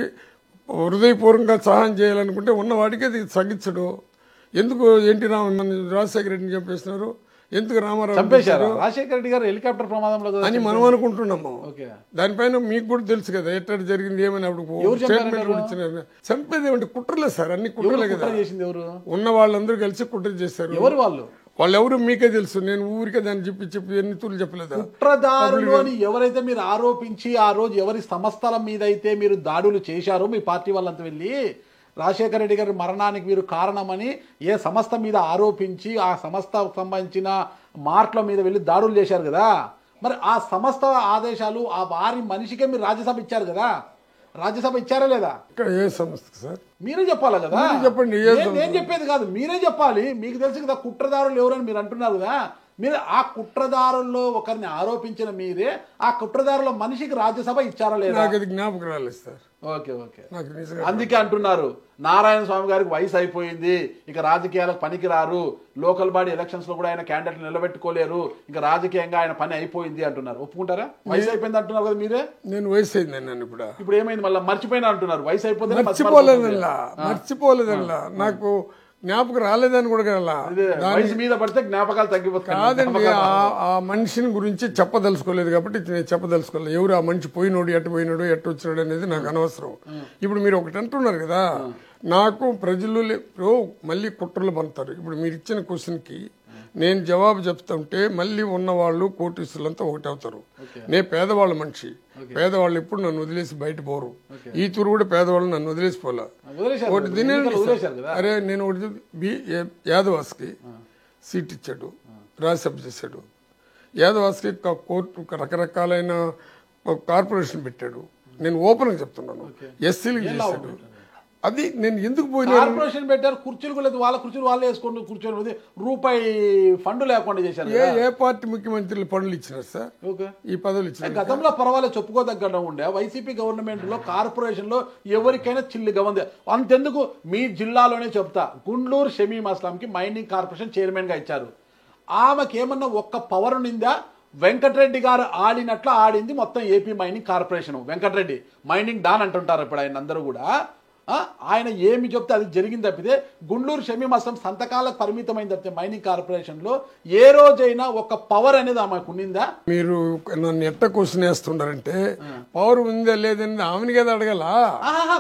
హృదయపూర్వకంగా సహాయం చేయాలనుకుంటే ఉన్నవాడికి అది తగ్గించడు. ఎందుకు రాజశేఖర రెడ్డిని చంపేస్తున్నారు? ఎందుకు రామారావు చంపేశారు? రాజశేఖర రెడ్డి గారు హెలికాప్టర్ ప్రమాదంలో అని మనం అనుకుంటున్నాము. దానిపైన మీకు కూడా తెలుసు కదా ఎట్లా జరిగింది ఏమని. అప్పుడు స్టేట్మెంట్ కూడా ఇచ్చినారు. చంపేది ఏమంటే కుట్రలే సార్, అన్ని కుట్రలే కదా. ఉన్న వాళ్ళందరూ కలిసి కుట్ర చేశారు. ఎవరు వాళ్ళు? వాళ్ళు ఎవరు మీకే తెలుసు. నేను ఊరికే దాన్ని చెప్పి ఎన్ని తూర్లు చెప్పలేదా? కుట్రదారులు అని ఎవరైతే మీరు ఆరోపించి ఆ రోజు ఎవరి సంస్థల మీద అయితే మీరు దాడులు చేశారో మీ పార్టీ వాళ్ళంతా వెళ్ళి రాజశేఖర రెడ్డి గారి మరణానికి మీరు కారణమని ఏ సంస్థ మీద ఆరోపించి ఆ సంస్థకు సంబంధించిన మార్కుల మీద వెళ్ళి దాడులు చేశారు కదా, మరి ఆ సంస్థ ఆదేశాలు ఆ వారి మనిషికే మీరు రాజ్యసభ ఇచ్చారు కదా, రాజ్యసభ ఇచ్చారా లేదా? ఇక్కడ ఏ సంస్థ సార్? మీరే చెప్పాలి కదా. చెప్పండి. నేను చెప్పేది కాదు, మీరే చెప్పాలి. మీకు తెలుసు కదా కుట్రదారులు ఎవరని మీరు అంటున్నారు కదా. మీరు ఆ కుట్రదారుల్లో ఒకరిని ఆరోపించిన మీరే ఆ కుట్రదారుల మనిషికి రాజ్యసభ ఇచ్చారా లేదా? నాకు అది జ్ఞాపకం రాలేదు సార్. Okay okay. నాకు నిజంగా అందుకే అంటున్నారు నారాయణ స్వామి గారికి వయసు అయిపోయింది, ఇక రాజకీయాలకు పనికి రారు, లోకల్ బాడీ ఎలక్షన్స్ లో కూడా ఆయన క్యాండిడేట్ నిలబెట్టుకోలేరు, ఇంకా రాజకీయంగా ఆయన పని అయిపోయింది అంటున్నారు. ఒప్పుకుంటారా? వయసు అయిపోయింది అంటున్నారు కదా మీరే. నేను వయసు అయింది నన్ను ఇప్పుడు ఏమైంది మళ్ళీ మర్చిపోయినా అంటున్నారు. వయసు అయిపోతే మర్చిపోలేదల్లా నాకు జ్ఞాపకం రాలేదని కూడా వయసు మీద పడితే జ్ఞాపకాలు తగ్గిపోతాయి కాదండి. ఆ మనిషిని గురించి చెప్పదలుచుకోలేదు కాబట్టి నేను చెప్పదలుచుకోలేదు. ఎవరు ఆ మనిషి పోయినోడు, ఎట్టు పోయినాడు, ఎట్టు వచ్చినాడు అనేది నాకు అనవసరం. ఇప్పుడు మీరు ఒకటి అంటున్నారు కదా, నాకు ప్రజలు మళ్ళీ కుట్రలు పంపుతారు. ఇప్పుడు మీరు ఇచ్చిన క్వశ్చన్కి నేను జవాబు చెప్తుంటే మళ్ళీ ఉన్నవాళ్ళు కోటీసులంతా ఒకటి అవుతారు. నేను పేదవాళ్ళ మనిషి, పేదవాళ్ళు ఎప్పుడు నన్ను వదిలేసి బయట పోరు. ఈ తూరు కూడా పేదవాళ్ళు నన్ను వదిలేసిపోలే. ఒకటి తినేది అరే నేను ఒకటి యాదవాస్కి సీట్ ఇచ్చాడు, రాజ్యసభ చేశాడు. యాదవాస్కి కోర్టు రకరకాలైన కార్పొరేషన్ పెట్టాడు. నేను ఓపెన్గా చెప్తున్నాను. ఎస్సీలకు చేశాడు. అది నేను ఎందుకు పోయినా కార్పొరేషన్ పెట్టారు, కుర్చీలు లేదు, వాళ్ళ కుర్చీలు వాళ్ళే వేసుకొని కూర్చొని రూపాయి ఫండ్ లేకుండా చేశారు. ఏ పార్టీ ముఖ్యమంత్రులు పనులు ఇచ్చినారు సార్? ఈ పదవులు ఇచ్చారు. గతంలో పర్వాలేదు చెప్పుకోదగ్గడం ఉండే. వైసీపీ గవర్నమెంట్ లో కార్పొరేషన్ లో ఎవరికైనా చిల్లిగా ఉంది. అంతెందుకు మీ జిల్లాలోనే చెప్తా, గుండ్లూరు షమీమ్ అస్లాంకి మైనింగ్ కార్పొరేషన్ చైర్మన్ గా ఇచ్చారు. ఆమెకి ఏమన్నా ఒక్క పవర్ ఉండిందా? వెంకటరెడ్డి గారు ఆడినట్లు ఆడింది మొత్తం AP mining corporation. Venkatareddy mining don అంటుంటారు ఇప్పుడు ఆయన అందరూ కూడా. ఆయన ఏమి చెప్తే అది జరిగింది తప్పితే గుండ్లూరు షమీమ్ అస్లాం సంతకాలకు పరిమితమైంది తప్పితే మైనింగ్ కార్పొరేషన్ లో ఏ రోజైనా ఒక పవర్ అనేది ఆమెకు ఉండిందా? మీరు నన్ను ఎట్ట క్వశ్చన్ వేస్తున్నారంటే పవర్ ఉందా లేదని ఆమెని కదా అడగల.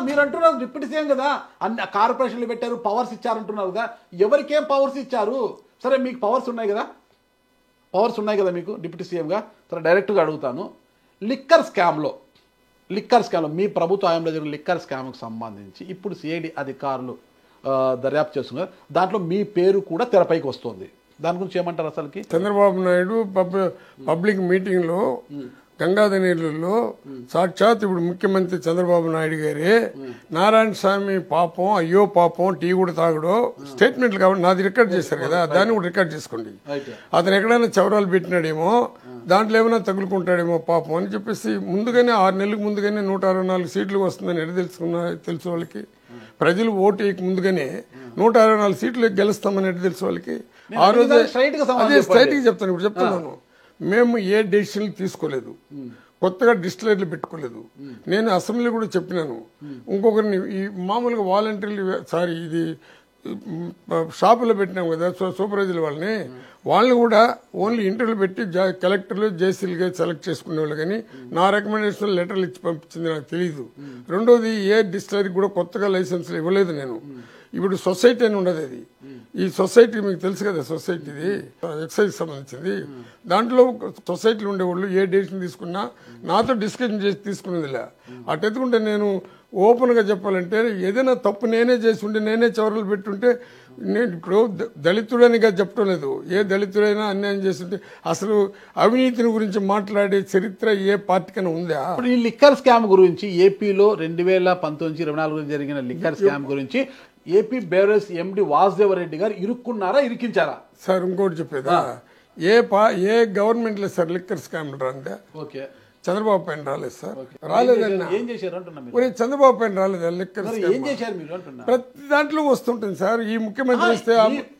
మీరు అంటున్నారు డిప్యూటీ సీఎం కదా, అన్ని కార్పొరేషన్లు పెట్టారు, పవర్స్ ఇచ్చారంటున్నారు కదా. ఎవరికేం పవర్స్ ఇచ్చారు? సరే మీకు పవర్స్ ఉన్నాయి కదా, పవర్స్ ఉన్నాయి కదా మీకు డిప్యూటీ సీఎంగా. సరే డైరెక్ట్గా అడుగుతాను, లిక్కర్ స్కామ్లో మీ ప్రభుత్వ హయాంలో జరిగిన లిక్కర్ స్కామ్కి సంబంధించి ఇప్పుడు సిఐడి అధికారులు దర్యాప్తు చేస్తున్నారు. దాంట్లో మీ పేరు కూడా తెరపైకి వస్తుంది. దాని గురించి ఏమంటారు? అసలుకి చంద్రబాబు నాయుడు పబ్లిక్ మీటింగ్లో గంగాధనీరులో సాక్షాత్ ఇప్పుడు ముఖ్యమంత్రి చంద్రబాబు నాయుడు గారే నారాయణ స్వామి పాపం, అయ్యో పాపం, టీ కూడా తాగడో స్టేట్మెంట్లు కాబట్టి నాది రికార్డ్ చేశారు కదా, దాన్ని కూడా రికార్డ్ చేసుకోండి. అతను ఎక్కడైనా చవరాలు పెట్టినాడేమో, దాంట్లో ఏమైనా తగులుకుంటాడేమో పాపం అని చెప్పేసి ముందుగానే 6 నెలలకు ముందుగానే 164 సీట్లు వస్తుందని ఎడ తెలుసు వాళ్ళకి. ప్రజలు ఓటు వేయక ముందుగానే 164 సీట్లు గెలుస్తామని ఎడ తెలుసు వాళ్ళకి. ఆ రోజు అదే స్ట్రైట్గా చెప్తాను. ఇప్పుడు చెప్తున్నాను, మేము ఏ డెసిషన్లు తీసుకోలేదు, కొత్తగా డిస్టిలరీలు పెట్టుకోలేదు. నేను అసెంబ్లీ కూడా చెప్పినాను. ఇంకొకరిని ఈ మామూలుగా వాలంటీర్లు ఇది షాపులో పెట్టినాం కదా సూపర్వైజర్లు వాళ్ళని కూడా ఓన్లీ ఇంటర్వ్యూలు పెట్టి కలెక్టర్లు జేసీలుగా సెలెక్ట్ చేసుకునే వాళ్ళు. కానీ నా రికమెండేషన్ లెటర్లు ఇచ్చి పంపించింది నాకు తెలియదు. రెండోది ఏ డిస్టిలరీకి కూడా కొత్తగా లైసెన్స్లు ఇవ్వలేదు నేను. ఇప్పుడు సొసైటీ అని ఉండదు. అది ఈ సొసైటీ మీకు తెలుసు కదా, సొసైటీది ఎక్సైజ్ సంబంధించింది. దాంట్లో సొసైటీలు ఉండేవాళ్ళు ఏ డెసిషన్ తీసుకున్నా నాతో డిస్కషన్ చేసి తీసుకునేదిలే. అటెత్తుకుంటే నేను ఓపెన్గా చెప్పాలంటే ఏదైనా తప్పు నేనే చేసి ఉంటే, నేనే చవరలు పెట్టుంటే, నేను ఇప్పుడు దళితుడనిగా చెప్పడం లేదు. ఏ దళితుడైనా అన్యాయం చేస్తుంటే అసలు అవినీతిని గురించి మాట్లాడే చరిత్ర ఏ పార్టీకైనా ఉందా? ఇప్పుడు ఈ లిక్కర్ స్కామ్ గురించి ఏపీలో 2019-24 జరిగిన లిక్కర్ స్కామ్ గురించి ఏపీ బేవరేజ్ ఎండి వాసుదేవరెడ్డి గారు ఇరుక్కున్నారా, ఇరికించారా? సార్ ఇంకోటి చెప్పేదా, ఏ గవర్నమెంట్ లేదు సార్ లిక్కర్ స్కామ్ రాందా? ఓకే, చంద్రబాబు పైన రాలేదు సార్. రాలేదన్నా ఏం చేశారు అంటున్నా. చంద్రబాబు పైన రాలేదు లిక్కర్ స్కామ్. ఏం చేశారు మీరు అంటున్నా? ప్రతి దాంట్లో వస్తుంటుంది సార్. ఈ ముఖ్యమంత్రి వస్తే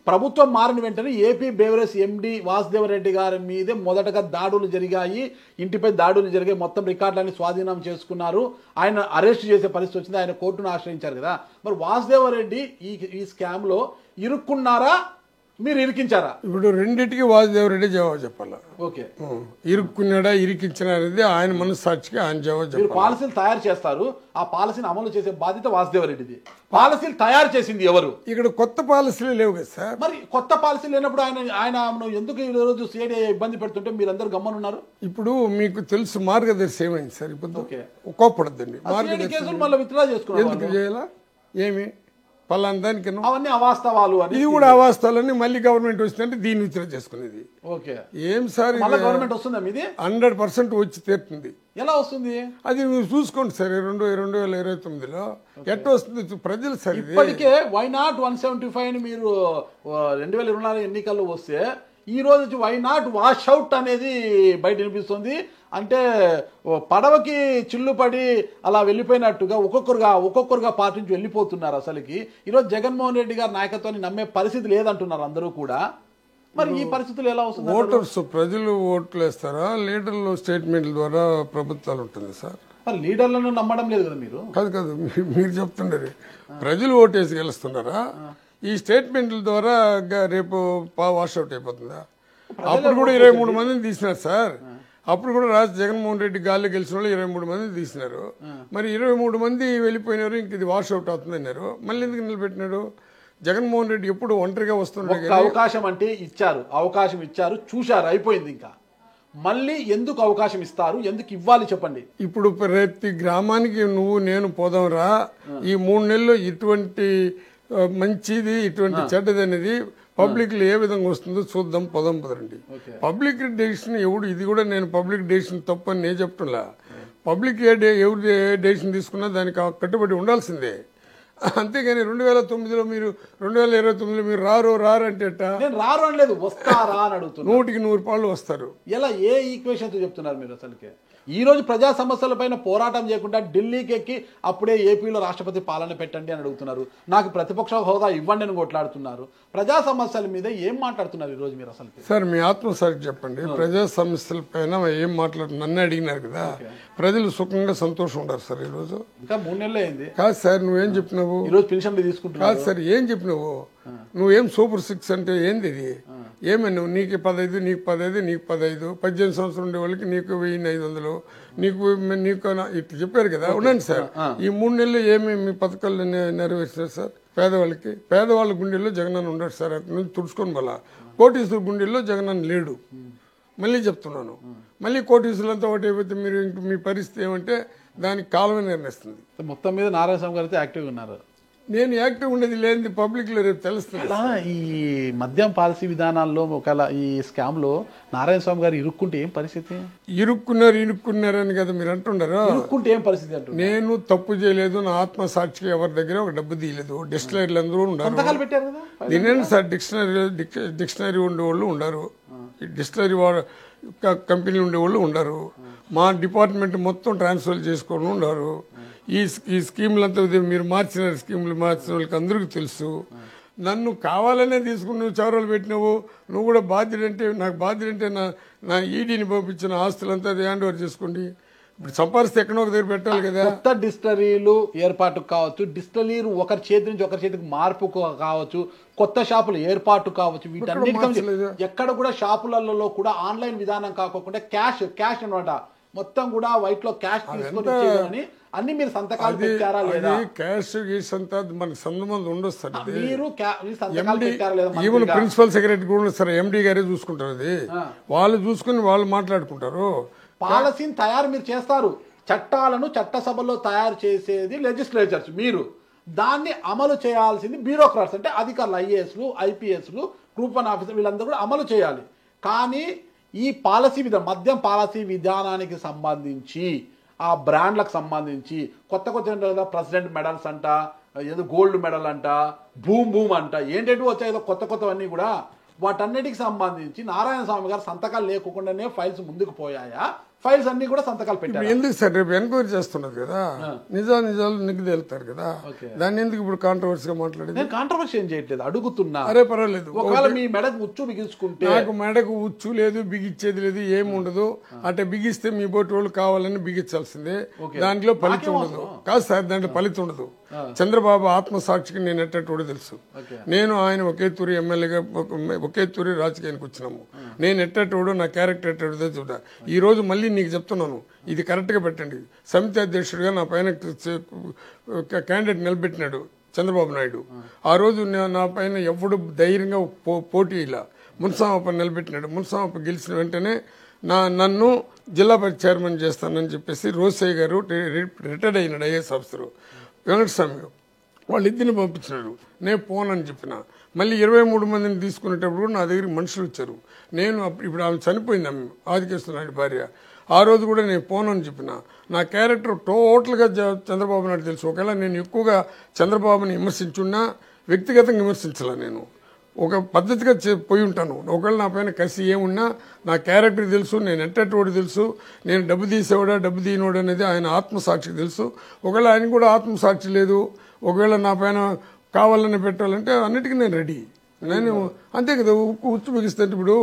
ప్రభుత్వం మారిన వెంటనే ఏపీ బేవరేజ్ ఎండి వాసుదేవరెడ్డి గారి మీదే మొదటగా దాడులు జరిగాయి, ఇంటిపై దాడులు జరిగాయి, మొత్తం రికార్డులన్నీ స్వాధీనం చేసుకున్నారు, ఆయన అరెస్ట్ చేసే పరిస్థితి వచ్చింది, ఆయన కోర్టును ఆశ్రయించారు కదా. మరి వాసుదేవరెడ్డి ఈ స్కామ్ లో ఇరుక్కున్నారా మీరు ఇరికించారా? ఇప్పుడు రెండింటికి వాసుదేవరెడ్డి జవాబు చెప్పాలా. ఓకే, ఇరుక్కున్నాడా ఇరికించిన అనేది ఆయన మనస్సాక్షికి ఆయన జవాబు మీరు చెప్పాలి. పాలసీలు తయారు చేస్తారు, ఆ పాలసీని అమలు చేసే బాధ్యత వాసుదేవరెడ్డిది. పాలసీలు తయారు చేసింది ఎవరు? ఇక్కడ కొత్త పాలసీలు లేవు కదా సార్. మరి కొత్త పాలసీ లేనప్పుడు ఆయన ఎందుకు ఈ రోజు సిఐడి ఇబ్బంది పెడుతుంటే మీరందరూ గమ్మనున్నారు? ఇప్పుడు మీకు తెలుసు మార్గదర్శి ఏమైంది సార్. ఇప్పుడు ఓకే, కోప్పడద్దండి. సిఐడి కేసులు మళ్ళీ విత్డ్రా చేసుకున్నారు. ఎందుకు చేయాలా? ఏమి పలానా దానికి అవన్నీ అవాస్తవాలు అని, ఇది కూడా అవాస్తవాలని మళ్ళీ గవర్నమెంట్ వచ్చిందంటే దీన్ని విత్డ్రా చేసుకునేది. ఓకే, ఏం సార్ మళ్ళీ గవర్నమెంట్ వస్తుందా మీది? 100% వచ్చి తీరుతుంది. ఎలా వస్తుంది అది మీరు చూసుకోండి సార్. 2029లో ఎట్లా వస్తుంది ప్రజలు సార్. ఇప్పటికే వై నాట్ 175 అని మీరు 2024 ఎన్నికల్లో వస్తే ఈ రోజు వై నాట్ వాష్ అవుట్ అనేది బయట వినిపిస్తుంది. అంటే పడవకి చిల్లు పడి అలా వెళ్ళిపోయినట్టుగా ఒక్కొక్కరుగా పార్టీ నుంచి వెళ్ళిపోతున్నారు. అసలుకి ఈరోజు జగన్మోహన్ రెడ్డి గారి నాయకత్వాన్ని నమ్మే పరిస్థితి లేదంటున్నారు అందరూ కూడా. మరి ఈ పరిస్థితులు ఎలా వస్తుంది? ఓటర్స్ ప్రజలు ఓట్లు వేస్తారా, లీడర్లు స్టేట్మెంట్ల ద్వారా ప్రభుత్వాలు ఉంటుంది సార్. మరి లీడర్లను నమ్మడం లేదు కదా మీరు? కాదు మీరు చెప్తుండారు ప్రజలు ఓటేసి గెలుస్తున్నారా? ఈ స్టేట్మెంట్ల ద్వారా రేపు వాషౌట్ అయిపోతుందా? అప్పుడు కూడా 23 మందిని తీసినారు సార్. అప్పుడు కూడా జగన్మోహన్ రెడ్డి గాల్లో గెలిచిన వాళ్ళు 23 మందిని తీసినారు. మరి 23 మంది వెళ్ళిపోయినారు, ఇంక ఇది వాషౌట్ అవుతుంది అన్నారు. మళ్ళీ ఎందుకు నిలబెట్టినాడు? జగన్మోహన్ రెడ్డి ఎప్పుడు ఒంటరిగా వస్తుండే. అవకాశం అంటే అవకాశం ఇచ్చారు, చూశారు, అయిపోయింది. ఇంకా మళ్ళీ ఎందుకు అవకాశం ఇస్తారు, ఎందుకు ఇవ్వాలి చెప్పండి. ఇప్పుడు ప్రతి గ్రామానికి నువ్వు నేను పోదాంరా, ఈ 3 నెలల్లో ఇటువంటి మంచిది ఇటువంటి చెడ్డది అనేది పబ్లిక్ లో ఏ విధంగా వస్తుందో చూద్దాం, పదండి. పబ్లిక్ డెసిషన్ ఇది కూడా నేను పబ్లిక్ డెసిషన్ తప్పని నేను చెప్తున్నా. పబ్లిక్ ఎవరు డెసిషన్ తీసుకున్నా దానికి కట్టుబడి ఉండాల్సిందే. అంతేగాని 2009లో మీరు 2029లో మీరు రారు అంటే నేను రారు అనలేదు, వస్తారా అని అడుగుతున్నా. 100% వస్తారు. ఎలా ఏ ఈక్వేషన్తో చెప్తున్నారు మీరు? అసలుకే ఈ రోజు ప్రజా సమస్యలపైన పోరాటం చేయకుండా ఢిల్లీకి ఎక్కి అప్పుడే ఏపీలో రాష్ట్రపతి పాలన పెట్టండి అని అడుగుతున్నారు. నాకు ప్రతిపక్ష హోదా ఇవ్వండి అని కొట్లాడుతున్నారు. ప్రజా సమస్యల మీద ఏం మాట్లాడుతున్నారు ఈ రోజు మీరు? అసలు సార్ మీ ఆత్మసాక్షి చెప్పండి. ప్రజా సమస్యల పైన ఏం మాట్లాడుతున్నారు? నన్ను అడిగినారు కదా. ప్రజలు సుఖంగా సంతోషం ఉండరు సార్. ఈ రోజు ఇంకా 3 నెలలు అయింది. కాదు సార్, నువ్వేం చెప్పినావు? ఈ రోజు పెన్షన్లు తీసుకుంటున్నారు. కాదు సార్, ఏం చెప్పినావు? నువ్వేం సూపర్ 6 అంటే ఏంది ఇది? ఏమన్నావు? నీకు 15, నీకు 15, నీకు 15, 18 సంవత్సరం ఉండే వాళ్ళకి నీకు 1500, నీకు ఇట్లా చెప్పారు కదా. ఉండండి సార్, ఈ 3 నెలలు ఏమేమి పథకాలు నెరవేర్చారు సార్? పేదవాళ్ళ గుండెల్లో జగనన్న ఉన్నాడు సార్. అక్కడి నుంచి తుడుచుకొని పోలా. కోటీశ్వర గుండెల్లో జగనన్న లేడు. మళ్ళీ చెప్తున్నాను, మళ్ళీ కోటీశ్వరులంతా ఒకటి అయిపోతే మీరు ఇంక మీ పరిస్థితి ఏమంటే దానికి కాలమే నిర్ణయిస్తుంది. మొత్తం మీద నారాయణ స్వామి గారు అయితే యాక్టివ్గా ఉన్నారు. నేను యాక్టివ్ ఉండేది లేని పబ్లిక్ లో రేపు తెలుస్తుంది. ఈ మద్యం పాలసీ విధానాల్లో ఒకవేళ ఈ స్కామ్ లో నారాయణ స్వామి గారు ఇరుక్కుంటే ఏం పరిస్థితి? ఇరుక్కున్నారు అని కదా మీరు అంటున్నారు. ఇరుక్కుంటే ఏం పరిస్థితి అంటారు? నేను తప్పు చేయలేదు, నా ఆత్మసాక్షికి ఎవరి దగ్గర ఒక డబ్బు తీయలేదు. డిక్షనరీలు అందరూ ఉన్నారు. పెట్టారు కదా. దీని సార్ డిక్షనరీ ఉండేవాళ్ళు ఉన్నారు, డిక్షనరీ కంపెనీ ఉండేవాళ్ళు ఉండరు, మా డిపార్ట్మెంట్ మొత్తం ట్రాన్స్ఫర్ చేసుకోవడం ఉండరు. ఈ స్కీములంతా మీరు మార్చిన వాళ్ళకి అందరికీ తెలుసు. నన్ను కావాలనే తీసుకుని నువ్వు చవరలు పెట్టినావు. నువ్వు కూడా బాధ్యుడంటే నాకు బాధ్యుడంటే నా ఈడీని పంపించిన ఆస్తులంతా అది హ్యాండ్ ఓవర్ చేసుకోండి. ఇప్పుడు సంపాదిస్తే ఎక్కడో ఒక దగ్గర పెట్టాలి కదా. కొత్త డిస్టరీలు ఏర్పాటు కావచ్చు, డిస్టరీలు ఒకరి చేతి నుంచి ఒకరి చేతికి మార్పు కావచ్చు, కొత్త షాపులు ఏర్పాటు కావచ్చు, వీటన్నిటి ఎక్కడ కూడా షాపులలో కూడా ఆన్లైన్ విధానం కాకుండా క్యాష్ అనమాట. మొత్తం కూడా వైట్ లో క్యాష్ తీసుకొని అన్ని మీరు సంతకాలు పెట్టారా లేదా? క్యాష్ అంతా మనకి సంబంధం ఉండొచ్చు. మీరు సంతకాలు పెట్టారా లేదా? ఈవెన్ ప్రిన్సిపల్ సెక్రటరీ కూడా సరే ఎండి గారే చూసుకుంటారు. అది వాళ్ళు చూసుకుని వాళ్ళు మాట్లాడుకుంటారు. పాలసీని తయారు మీరు చేస్తారు. చట్టాలను చట్టసభలో తయారు చేసేది లెజిస్లేచర్స్. మీరు దాన్ని అమలు చేయాల్సింది బ్యూరోక్రాట్స్, అంటే అధికారులు, ఐఏఎస్లు, ఐపీఎస్లు, గ్రూప్ 1 ఆఫీసర్, వీళ్ళందరూ కూడా అమలు చేయాలి. కానీ ఈ పాలసీ విధానం, మద్యం పాలసీ విధానానికి సంబంధించి, ఆ బ్రాండ్లకు సంబంధించి కొత్త ప్రెసిడెంట్ మెడల్స్ అంట, ఏదో గోల్డ్ మెడల్ అంట, భూమ్ అంట, ఏంటంటే వచ్చాయో కొత్తవన్నీ కూడా, వాటన్నిటికి సంబంధించి నారాయణ స్వామి గారు సంతకాలు లేకుండానే ఫైల్స్ ముందుకు పోయాయా? ఫైల్స్ అన్ని కూడా సంతకాలు పెట్టారు. ఎందుకు సార్ రేపు ఎంక్వైరీ చేస్తున్నారు కదా, నిజాలు నిగ్గు తేలుతారు కదా, దాన్ని ఎందుకు ఇప్పుడు కాంట్రవర్సీగా మాట్లాడేది? నేను కాంట్రవర్సీ ఏం చేయట్లేదు, అడుగుతున్నా. అరే పర్వాలేదు, ఒకవేళ మీ మెడకు ఉచ్చు బిగించుకుంటే. నాకు మెడకు ఉచ్చు లేదు, బిగించేది లేదు, ఏమి ఉండదు. అంటే బిగిస్తే మీ బోటి వాళ్ళు కావాలని బిగించాల్సిందే, దాంట్లో ఫలితం ఉండదు. కాదు సార్, దాంట్లో ఫలితం ఉండదు. చంద్రబాబు ఆత్మసాక్షికి నేను ఎట్టేటోడు తెలుసు. నేను ఆయన ఒకే తూరి ఎమ్మెల్యేగా ఒకే తూరి రాజకీయానికి వచ్చినాము. నేను ఎట్టేటోడు, నా క్యారెక్టర్ ఎట్టేటో చూడ. ఈ రోజు మళ్ళీ నీకు చెప్తున్నాను, ఇది కరెక్ట్గా పెట్టండి. సమితి అధ్యక్షుడిగా నా పైన క్యాండిడేట్ నిలబెట్టినాడు చంద్రబాబు నాయుడు. ఆ రోజు నా పైన ఎవడు ధైర్యంగా పోటీ ఇలా మున్సామప్ప నిలబెట్టినాడు. మున్సామప్ప గెలిచిన వెంటనే నన్ను జిల్లా పరిషత్ చైర్మన్ చేస్తానని చెప్పేసి రోసయ్య గారు రిటైర్డ్ అయినాడు ఐఏఎస్ ఆఫీసరు, వెంకటస్వామి వాళ్ళిద్దరిని పంపించినాడు. నేను పోనని చెప్పిన. మళ్ళీ 23 మందిని తీసుకునేటప్పుడు నా దగ్గరికి మనుషులు వచ్చారు. నేను ఇప్పుడు ఆమె చనిపోయింది, ఆమె ఆదికేశ్వర నాయుడు భార్య. ఆ రోజు కూడా నేను పోనని చెప్పిన. నా క్యారెక్టర్ టోటల్గా చంద్రబాబు నాయుడు తెలుసు. ఒకవేళ నేను ఎక్కువగా చంద్రబాబుని విమర్శించున్నా వ్యక్తిగతంగా విమర్శించాల, నేను ఒక పద్ధతిగా పోయి ఉంటాను. ఒకవేళ నా పైన కసి ఏమున్నా నా క్యారెక్టర్ తెలుసు, నేను ఎట్టేటోడు తెలుసు, నేను డబ్బు తీసేవాడా డబ్బు తీయనోడు అనేది ఆయన ఆత్మసాక్షికి తెలుసు. ఒకవేళ ఆయన కూడా ఆత్మసాక్షి లేదు, ఒకవేళ నా పైన కావాలని పెట్టాలంటే అన్నిటికీ నేను రెడీ. నేను అంతే కదా, ఉచ్చు బిగిస్తే ఇప్పుడు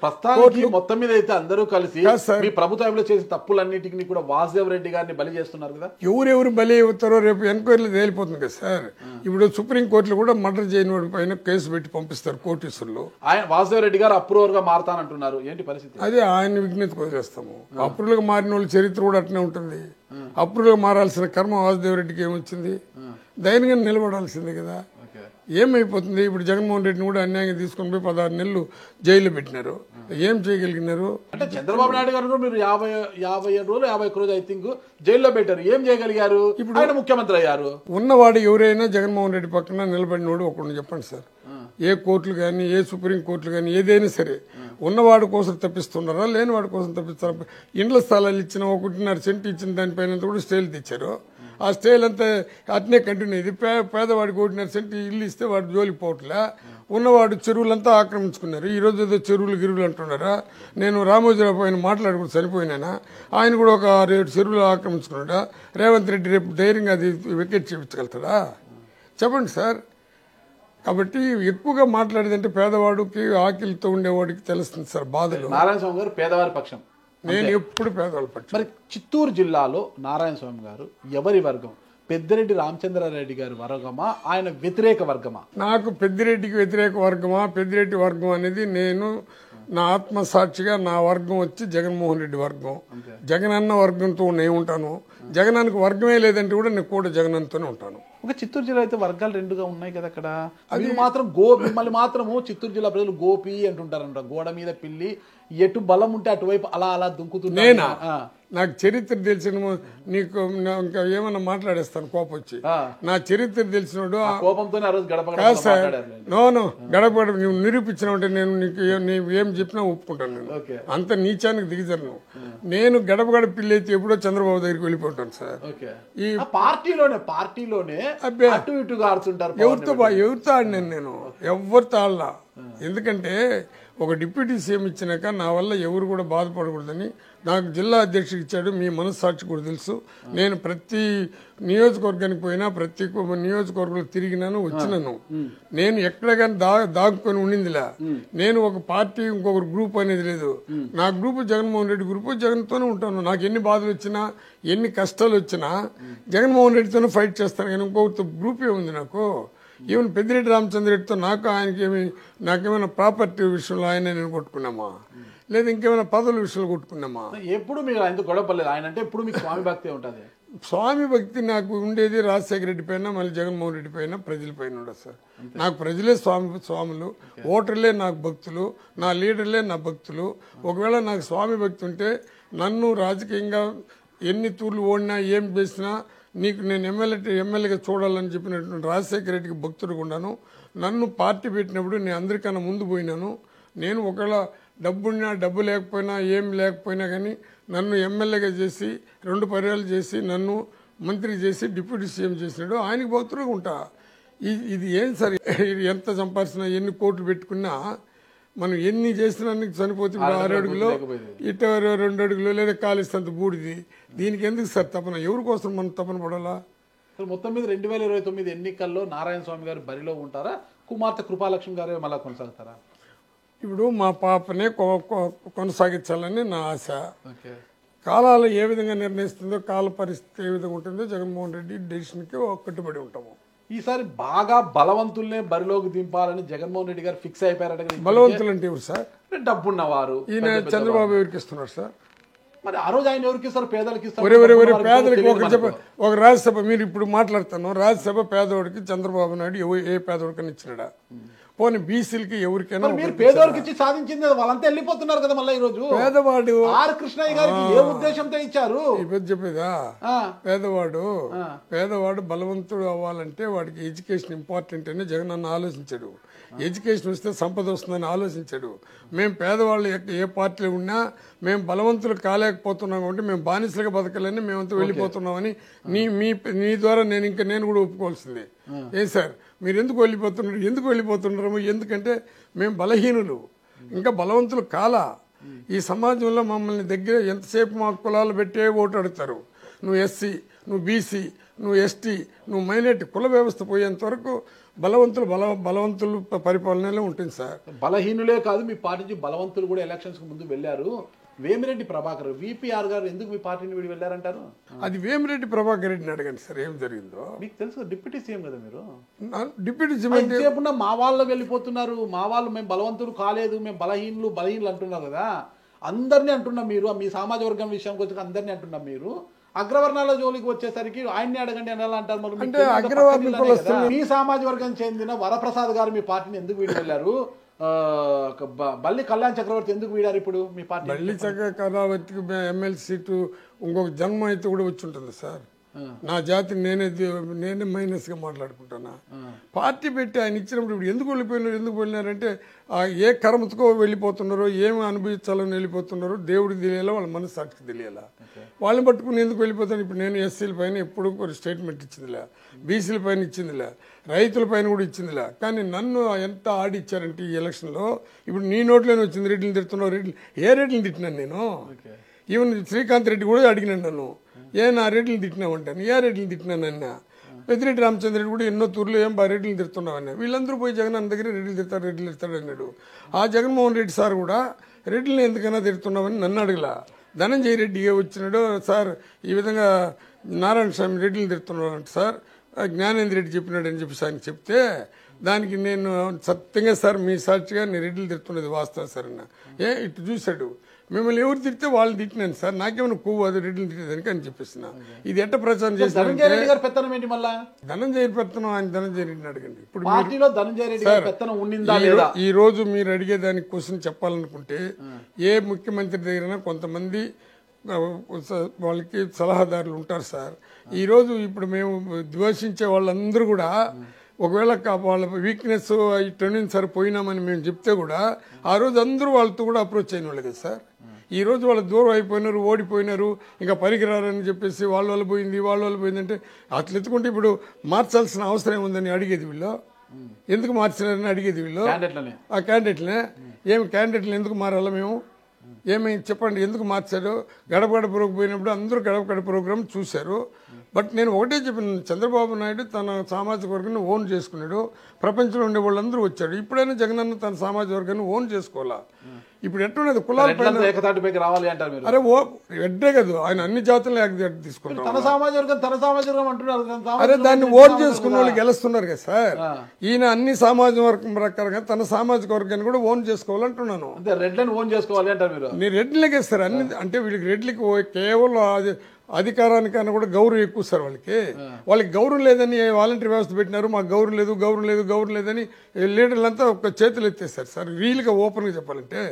ప్రస్తుతానికి మొత్తం మీద అయితే అందరూ కలిసి మీ ప్రభుత్వంలో చేసిన తప్పులన్నిటికీ కూడా వాసుదేవ్ రెడ్డి గారిని బలి చేస్తున్నారు కదా. ఎవరెవరు బలి అవుతారో రేపు ఎంక్వైరీలు తేలిపోతుంది కదా సార్. ఇప్పుడు సుప్రీంకోర్టులో కూడా మర్డర్ చేయని వాడి పైన కేసు పెట్టి పంపిస్తారు కోర్టీసుల్లో. ఆయన వాసుదేవ్ రెడ్డి గారు అప్రూవర్ గా మారతానంటున్నారు, ఏంటి పరిస్థితి? అదే ఆయన విజ్ఞతకు వదిలేస్తాము. అప్రూవల్ గా మారిన వాళ్ళ చరిత్ర కూడా అట్నే ఉంటుంది. అప్రూవల్ గా మారాల్సిన కర్మ వాసుదేవ్ రెడ్డికి ఏమొచ్చింది? ధైర్యంగా నిలబడాల్సిందే కదా. ఏమైపోతుంది? ఇప్పుడు జగన్మోహన్ రెడ్డిని కూడా అన్యాయంగా తీసుకొని పోయి 16 నెలలు జైల్లో పెట్టినారు. ఏం చేయగలిగినారు? అంటే చంద్రబాబు నాయుడు గారు మీరు 57 రోజులు 51 రోజు ఐ థింక్ జైల్లో పెట్టారు. ఏం చేయగలిగారు? ఇప్పుడు ఆయన ముఖ్యమంత్రి అయ్యారు. ఉన్నవాడు ఎవరైనా జగన్మోహన్ రెడ్డి పక్కన నిలబడినోడు ఒకటి చెప్పండి సార్. ఏ కోర్టులు కానీ ఏ సుప్రీం కోర్టులు కానీ ఏదైనా సరే ఉన్నవాడి కోసం తప్పిస్తున్నారా, లేనివాడి కోసం తప్పిస్తారా? ఇండ్ల స్థలాలు ఇచ్చిన 1.5 సెంటు ఇచ్చిన దానిపైన కూడా స్టేలు తెచ్చారు. ఆ స్టేల్ అంతా అట్నే కంటిన్యూ అయింది. పేదవాడికి 1.5 సెంటు ఇల్లు ఇస్తే వాడు జోలికి పోవట్లే. ఉన్నవాడు చెరువులంతా ఆక్రమించుకున్నారు. ఈరోజు ఏదో గిరువులు అంటున్నారా? నేను రామోజీరావు పైన మాట్లాడుకుని చనిపోయినానా, ఆయన కూడా ఒక 6-7 చెరువులు ఆక్రమించుకున్నాడా? రేవంత్ రెడ్డి రేపు ధైర్యంగా అది వికెట్ చేయించగలుగుతాడా? చెప్పండి సార్. కాబట్టి ఎక్కువగా మాట్లాడేదంటే పేదవాడికి ఆకలితో ఉండేవాడికి తెలుస్తుంది సార్ బాధలు. నారాయణ స్వామి గారు పేదవారి పక్షం, నేను ఎప్పుడు పేదవాళ్ళ పక్షం. మరి చిత్తూరు జిల్లాలో నారాయణ స్వామి గారు ఎవరి వర్గం? పెద్దిరెడ్డి రామచంద్రారెడ్డి గారి వర్గమా, ఆయన వ్యతిరేక వర్గమా? నాకు పెద్దిరెడ్డికి వ్యతిరేక వర్గమా, పెద్దిరెడ్డి వర్గం అనేది నేను నా ఆత్మసాక్షిగా నా వర్గం వచ్చి జగన్మోహన్ రెడ్డి వర్గం. జగనన్న వర్గంతో నేను ఉంటాను. జగనానికి వర్గమే లేదంటే కూడా నేను కూడా జగనన్నతోనే ఉంటాను. ఒక చిత్తూరు జిల్లా అయితే వర్గాలు 2గా ఉన్నాయి కదా. అక్కడ అది మాత్రం మిమ్మల్ని మాత్రము చిత్తూరు జిల్లా ప్రజలు గోపి అంటుంటారంట. గోడ మీద పిల్లి, ఎటు బలం ఉంటే అటువైపు అలా దుంకుతుంది. నేనా? నాకు చరిత్ర తెలిసిన నీకు ఇంకా ఏమన్నా మాట్లాడేస్తాను కోపం వచ్చి. నా చరిత్ర తెలిసినోడు కోపంతోనే ఆ రోజు గడప నోను గడప నువ్వు నిరూపించినావంటే నేను నీకు ఏం చెప్పినా ఒప్పుకుంటాను. నేను అంత నీచానికి దిగజాను. నేను గడప పిల్లి అయితే ఎప్పుడో చంద్రబాబు దగ్గరికి వెళ్ళిపోతాను సార్. ఈ పార్టీలోనే అటు ఇటుగా ఆడుతుంటారు. ఎవరితో ఆడినాను నేను? ఎవరితో ఆడలా. ఎందుకంటే ఒక డిప్యూటీ సీఎం ఇచ్చినాక నా వల్ల ఎవరు కూడా బాధపడకూడదని నాకు జిల్లా అధ్యక్షుడు ఇచ్చాడు. మీ మనస్సాక్షి కూడా తెలుసు. నేను ప్రతి నియోజకవర్గానికి పోయినా ప్రతి నియోజకవర్గంలో తిరిగినాను, వచ్చినాను. నేను ఎక్కడ కానీ దాగుకొని ఉండిందిలా. నేను ఒక పార్టీ ఇంకొకరు గ్రూప్ అనేది లేదు. నా గ్రూప్ జగన్మోహన్ రెడ్డి గ్రూపు, జగన్తోనే ఉంటాను. నాకు ఎన్ని బాధలు వచ్చినా ఎన్ని కష్టాలు వచ్చినా జగన్మోహన్ రెడ్డితోనే ఫైట్ చేస్తాను. కానీ ఇంకొకరితో గ్రూపే ఉంది నాకు. ఈవెన్ పెద్దిరెడ్డి రామచంద్రెడ్డితో నాకేమైనా ప్రాపర్టీ విషయంలో ఆయన నేను కొట్టుకున్నామా, లేదా ఇంకేమైనా పదవుల విషయంలో కొట్టుకున్నామా? ఎప్పుడు మీరు ఆయనతో గొడవపడలేదు. ఆయన అంటే ఎప్పుడు మీకు స్వామి భక్తి ఉంటుంది. స్వామి భక్తి నాకు ఉండేది రాజశేఖర రెడ్డి పైన, మళ్ళీ జగన్మోహన్ రెడ్డి పైన, ప్రజల పైన ఉండదు సార్. నాకు ప్రజలే స్వాములు, ఓటర్లే నాకు భక్తులు, నా లీడర్లే నా భక్తులు. ఒకవేళ నాకు స్వామి భక్తి ఉంటే నన్ను రాజకీయంగా ఎన్ని తూర్లు ఓడినా ఏం చేసినా నీకు నేను ఎమ్మెల్యేగా చూడాలని చెప్పినటువంటి రాజశేఖర రెడ్డికి భక్తుడిగా ఉన్నాను. నన్ను పార్టీ పెట్టినప్పుడు నేను అందరికన్నా ముందు పోయినాను. నేను ఒకవేళ డబ్బున్నా డబ్బు లేకపోయినా ఏం లేకపోయినా కానీ నన్ను ఎమ్మెల్యేగా చేసి 2 పర్యాలు చేసి నన్ను మంత్రి చేసి డిప్యూటీ సీఎం చేసినాడు. ఆయనకి భక్తుడిగా ఉంటా. ఇది ఏం సార్, ఎంత సంపాదించినా ఎన్ని కోట్లు పెట్టుకున్నా మనం ఎన్ని చేసినా చనిపోతే 6 అడుగులు ఇటు 2 అడుగులు లేదా కాలిస్తంత బూడిది. దీనికి ఎందుకు సార్ తపన? ఎవరి కోసం మనం తపన పడాలా? మొత్తం మీద 2029 ఎన్నికల్లో నారాయణ స్వామి గారు బరిలో ఉంటారా, కుమార్తె కృపాలక్ష్మి గారే మళ్ళా కొనసాగుతారా? ఇప్పుడు మా పాపనే కొనసాగించాలని నా ఆశ. ఓకే. కాలాలు ఏ విధంగా నిర్ణయిస్తుందో, కాల పరిస్థితి ఏ విధంగా ఉంటుందో జగన్మోహన్ రెడ్డి డెసిషన్కి కట్టుబడి ఉంటాము. ఈసారి బాగా బలవంతుల్నే బరిలోకి దింపాలని జగన్మోహన్ రెడ్డి గారు ఫిక్స్ అయిపోయారట. బలవంతులు అంటే ఎవరు సార్? డబ్బున్నవారు. ఈయన చంద్రబాబు ఎవరికి ఇస్తున్నారు సార్? మరి ఆ రోజు ఆయన ఎవరికి ఇస్తారు? పేదలకు ఇస్తారు. పేదలకు ఒక రాజ్యసభ మీరు ఇప్పుడు మాట్లాడుతాను, రాజ్యసభ పేదవాడికి చంద్రబాబు నాయుడు ఏ పేదవాడికని ఇచ్చినాడా? పోనీ బీసీలకి ఎవరికైనా మీరు పేదవాడికి ఇచ్చి సాధించింది వాళ్ళంతా వెళ్ళిపోతున్నారు కదా. మళ్ళీ ఈ రోజు పేదవాడు ఆర్ కృష్ణయ్య గారికి ఏ ఉద్దేశంతో ఇచ్చారు? ఇప్పుడు చెప్పేదా, పేదవాడు బలవంతుడు అవ్వాలంటే వాడికి ఎడ్యుకేషన్ ఇంపార్టెంట్ అని జగన్ అన్న ఆలోచించాడు. ఎడ్యుకేషన్ వస్తే సంపద వస్తుందని ఆలోచించాడు. మేము పేదవాళ్ళు ఏ పార్టీలో ఉన్నా మేము బలవంతులు కాలేకపోతున్నాం కాబట్టి మేము బానిసలుగా బతకాలని మేమంతా వెళ్ళిపోతున్నామని నీ ద్వారా నేను కూడా ఒప్పుకోవాల్సిందే. ఏం సార్ మీరు ఎందుకు వెళ్ళిపోతున్నారు? ఎందుకంటే మేము బలహీనులు, ఇంకా బలవంతులు కాలా. ఈ సమాజంలో మమ్మల్ని దగ్గర ఎంతసేపు మా కులాలు పెట్టే ఓటు అడుగుతారు. నువ్వు ఎస్సీ, నువ్వు బీసీ, నువ్వు ఎస్టీ, నువ్వు మైనారిటీ, కుల వ్యవస్థ పోయేంత వరకు బలవంతులు పరిపాలనలో ఉంటుంది సార్. బలహీనులే కాదు, మీ పార్టీ నుంచి బలవంతులు కూడా ఎలక్షన్స్ కు ముందు వెళ్లారు. వేమిరెడ్డి ప్రభాకర్ విపిఆర్ గారు ఎందుకు మీ పార్టీని వీడి వెళ్ళారంటారు? అది వేమిరెడ్డి ప్రభాకర్ రెడ్డిని అడగండి సార్ ఏం జరిగిందో. మీకు తెలుసు, డిప్యూటీ సీఎం కదా మీరు. డిప్యూటీ సీఎం మా వాళ్ళు వెళ్ళిపోతున్నారు, మా వాళ్ళు మేము బలవంతులు కాలేదు, మేము బలహీనులు అంటున్నారు కదా. అందరినీ అంటున్నాం మీరు, మీ సామాజిక వర్గం విషయానికి వచ్చి అందరినీ అంటున్నాం మీరు. అగ్రవర్ణాల జోలికి వచ్చేసరికి ఆయన్ని అడగండి అని ఎలా అంటారు? మీ సామాజిక వర్గం చెందిన వరప్రసాద్ గారు మీ పార్టీని ఎందుకు వీడి వెళ్ళారు? బల్లి కళ్యాణ్ చక్రవర్తి ఎందుకు వీడారు ఇప్పుడు మీ పార్టీ? బల్లి చక్రవర్తికి ఎమ్మెల్సీ సీటు ఇంకొక జన్మ అయితే కూడా వచ్చి ఉంటుంది సార్. నా జాతిని నేనే మైనస్ గా మాట్లాడుకుంటున్నా. పార్టీ పెట్టి ఆయన ఇచ్చినప్పుడు ఇప్పుడు ఎందుకు వెళ్ళిపోయినారంటే ఏ కర్మతో వెళ్ళిపోతున్నారో, ఏమి అనుభవించాలని వెళ్ళిపోతున్నారో దేవుడికి తెలియాలా, వాళ్ళ మనస్సాక్షికి తెలియాలా. వాళ్ళని పట్టుకుని ఎందుకు వెళ్ళిపోతాను? ఇప్పుడు నేను ఎస్సీల పైన ఎప్పుడు ఒక స్టేట్మెంట్ ఇచ్చిందిలే, బీసీల పైన ఇచ్చిందిలే, రైతుల పైన కూడా ఇచ్చిందిలే. కానీ నన్ను ఎంత ఆడిచ్చారంటే ఈ ఎలక్షన్లో, ఇప్పుడు నీ నోట్లోనే వచ్చింది రెడ్డిని తిడుతున్నావు. ఏ రెడ్డిని తిట్టినాను నేను? ఈవెన్ శ్రీకాంత్ రెడ్డి కూడా అడిగినాను నన్ను, నా రెడ్డిని తిట్టినామంటాను. ఏ రెడ్డిని తిట్టినానన్నా? పెద్దిరెడ్డి రామచంద్ర రెడ్డి కూడా ఎన్నో తూర్లు ఏం రెడ్డిని తిడుతున్నామన్నా. వీళ్ళందరూ పోయి జగన్ అన్న దగ్గర రెడ్డిలు తిడతాడు అన్నాడు. ఆ జగన్మోహన్ రెడ్డి సార్ కూడా రెడ్డిని ఎందుకైనా తిడుతున్నామని నన్ను అడగలా. ధనంజయ రెడ్డి వచ్చినాడు, సార్ ఈ విధంగా నారాయణ స్వామి రెడ్డిని తిడుతున్నాడు అంటే సార్ జ్ఞానేంద్ర రెడ్డి చెప్పినాడు అని చెప్పి ఆయన చెప్తే దానికి నేను సత్యంగా సార్ మీ సాక్షిగా నేను రెడ్డిలు తిడుతున్నది వాస్తవం సార్ అన్న. ఇటు చూశాడు, మిమ్మల్ని ఎవరు తిడితే వాళ్ళు తిట్టినాను సార్, నాకేమైనా కొవ్వు అది రెడ్డిని తిట్టేదానికి అని చెప్పేసిన. ఇది ఎట్ట ప్రచారం చేసిన ధనంజయ పెత్తనం ఆయన ధనంజయ రెడ్డిని అడగండి. ఇప్పుడు ఈ రోజు మీరు అడిగేదానికి క్వశ్చన్ చెప్పాలనుకుంటే ఏ ముఖ్యమంత్రి దగ్గర కొంతమంది వాళ్ళకి సలహాదారులు ఉంటారు సార్. ఈ రోజు ఇప్పుడు మేము ద్వేషించే వాళ్ళందరూ కూడా ఒకవేళ వాళ్ళ వీక్నెస్ ఇటు సార్ పోయినామని మేము చెప్తే కూడా ఆ రోజు అందరూ వాళ్ళతో కూడా అప్రోచ్ అయిన వాళ్ళు కదా సార్. ఈ రోజు వాళ్ళు దూరం అయిపోయినారు, ఓడిపోయినారు, ఇంకా పనికిరారని చెప్పేసి వాళ్ళ పోయిందంటే అట్లా ఎత్తుకుంటే ఇప్పుడు మార్చాల్సిన అవసరం ఏముందని అడిగేది వీళ్ళు. ఎందుకు మార్చినారని అడిగేది వీళ్ళు. ఆ క్యాండిడేట్లనే ఏమి క్యాండిడేట్లు ఎందుకు మారాలా మేము? ఏమి చెప్పండి ఎందుకు మార్చారు? గడప పోయినప్పుడు అందరూ గడప ప్రోగ్రామ్ చూశారు. బట్ నేను ఒకటే చెప్పిన, చంద్రబాబు నాయుడు తన సామాజిక వర్గాన్ని ఓన్ చేసుకున్నాడు, ప్రపంచంలో ఉండే వాళ్ళందరూ వచ్చాడు. ఇప్పుడైనా జగనన్న తన సామాజిక వర్గాన్ని ఓన్ చేసుకోవాలా. ఇప్పుడు ఎట్టున్నది కులాల పైన రావాలి అంటారు. అరే ఎడ్డే కదా ఆయన అన్ని జాతులను తీసుకుంటారు. తన సామాజిక వర్గం అంటున్నారు. అరే దాన్ని ఓన్ చేసుకున్న వాళ్ళు గెలుస్తున్నారు కదా సార్. ఈయన అన్ని సామాజిక వర్గం ప్రకారంగా తన సామాజిక వర్గాన్ని కూడా ఓన్ చేసుకోవాలంటున్నాను. రెడ్లను ఓన్ చేసుకోవాలి అంటారు మీరు. నీ రెడ్లకే సార్ అన్ని, అంటే వీళ్ళకి రెడ్లకి కేవలం అధికారానికన్నా కూడా గౌరవం ఎక్కువ సార్. వాళ్ళకి గౌరవం లేదని వాలంటీర్ వ్యవస్థ పెట్టినారు. మాకు గౌరవం లేదని లీడర్లంతా ఒక చేతులు ఎత్తేస్తారు సార్, రియల్గా ఓపెన్గా చెప్పాలంటే.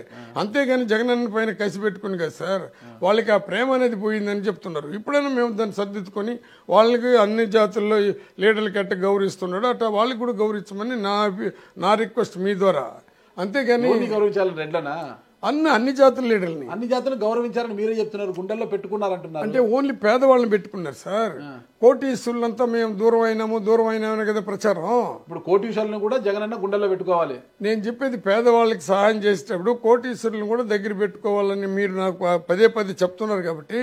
అంతేగాని జగనన్న పైన కసి పెట్టుకుని కదా సార్ వాళ్ళకి ఆ ప్రేమ అనేది పోయిందని చెప్తున్నారు. ఇప్పుడైనా మేము దాన్ని సర్దిద్దుకొని వాళ్ళకి అన్ని జాతుల్లో లీడర్లకి అట్ట గౌరవిస్తున్నాడు అట్లా వాళ్ళకి కూడా గౌరవించమని నా రిక్వెస్ట్ మీ ద్వారా. అంతేగాని గౌరవించాలి రెడ్లనా? అన్ని జాతుల లీడర్ని. అన్ని జాతులను గౌరవించారని మీరే చెప్తున్నారు, గుండెల్లో పెట్టుకున్నారంటున్నారు. అంటే ఓన్లీ పేదవాళ్ళని పెట్టుకున్నారు సార్. కోటీశ్వరులంతా మేము దూరం అయినామని కదా ప్రచారం. ఇప్పుడు కోటీశ్వరులను కూడా జగనన్న గుండెల్లో పెట్టుకోవాలి. నేను చెప్పేది పేదవాళ్ళకి సహాయం చేసేటప్పుడు కోటీశ్వరులను కూడా దగ్గర పెట్టుకోవాలని మీరు నాకు పదే చెప్తున్నారు. కాబట్టి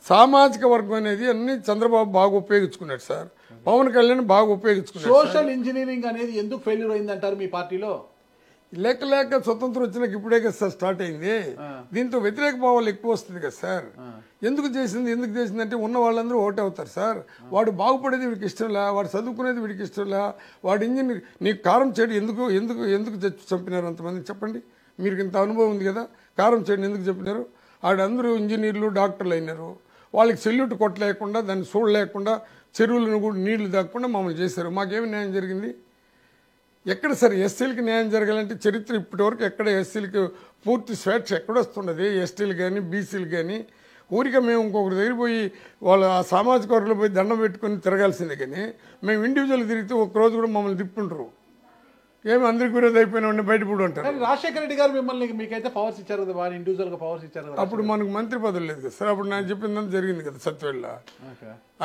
సామాజిక వర్గం అనేది అన్ని చంద్రబాబు బాగా ఉపయోగించుకున్నాడు సార్. పవన్ కళ్యాణ్ బాగా ఉపయోగించుకున్నాడు. సోషల్ ఇంజనీరింగ్ అనేది ఎందుకు ఫెయిల్యూర్ అయింది అంటారు మీ పార్టీలో? లేక స్వతంత్రం వచ్చినాక ఇప్పుడే కదా సార్ స్టార్ట్ అయింది. దీంతో వ్యతిరేక భావాలు ఎక్కువ వస్తుంది కదా సార్. ఎందుకు చేసింది అంటే ఉన్న వాళ్ళందరూ ఓటే అవుతారు సార్. వాడు బాగుపడేది వీడికి ఇష్టంలా, వాడు చదువుకునేది వీడికి ఇష్టంలా, వాడు ఇంజనీర్. నీకు కారం చెడు ఎందుకు చంపినారు అంతమంది చెప్పండి. మీరు ఇంత అనుభవం ఉంది కదా, కారం చెడు ఎందుకు చెప్పినారు? ఆడందరూ ఇంజనీర్లు డాక్టర్లు అయినారు. వాళ్ళకి సెల్యూట్ కొట్టలేకుండా, దాన్ని చూడలేకుండా, చెరువులను కూడా నీళ్లు దాక్కుండా మమ్మల్ని చేశారు. మాకేమి న్యాయం జరిగింది? ఎక్కడ సార్ ఎస్సీలకి న్యాయం జరగాలంటే చరిత్ర ఇప్పటివరకు ఎక్కడ ఎస్సీలకి పూర్తి స్వేచ్ఛ ఎక్కడొస్తున్నది? ఎస్టీలు కానీ బీసీలు కానీ ఊరికే మేము ఇంకొకరి దగ్గర పోయి వాళ్ళు ఆ సామాజిక వర్గంలో పోయి దండం పెట్టుకుని తిరగాల్సిందే. కానీ మేము ఇండివిజువల్ తిరిగితే ఒక్కరోజు కూడా మమ్మల్ని తిప్పుంటారు. ఏమి అందరికి విరోధం అయిపోయినా బయట కూడా ఉంటారు. రాజశేఖర రెడ్డి గారు మిమ్మల్ని మీకైతే పవర్స్ ఇచ్చారు కదా, వాడు ఇండివిజువల్ గా పవర్స్ ఇచ్చారు కదా. అప్పుడు మనకు మంత్రి పదవి లేదు కదా సార్. అప్పుడు నేను చెప్పిందంతా జరిగింది కదా సత్యవేళ్ళ,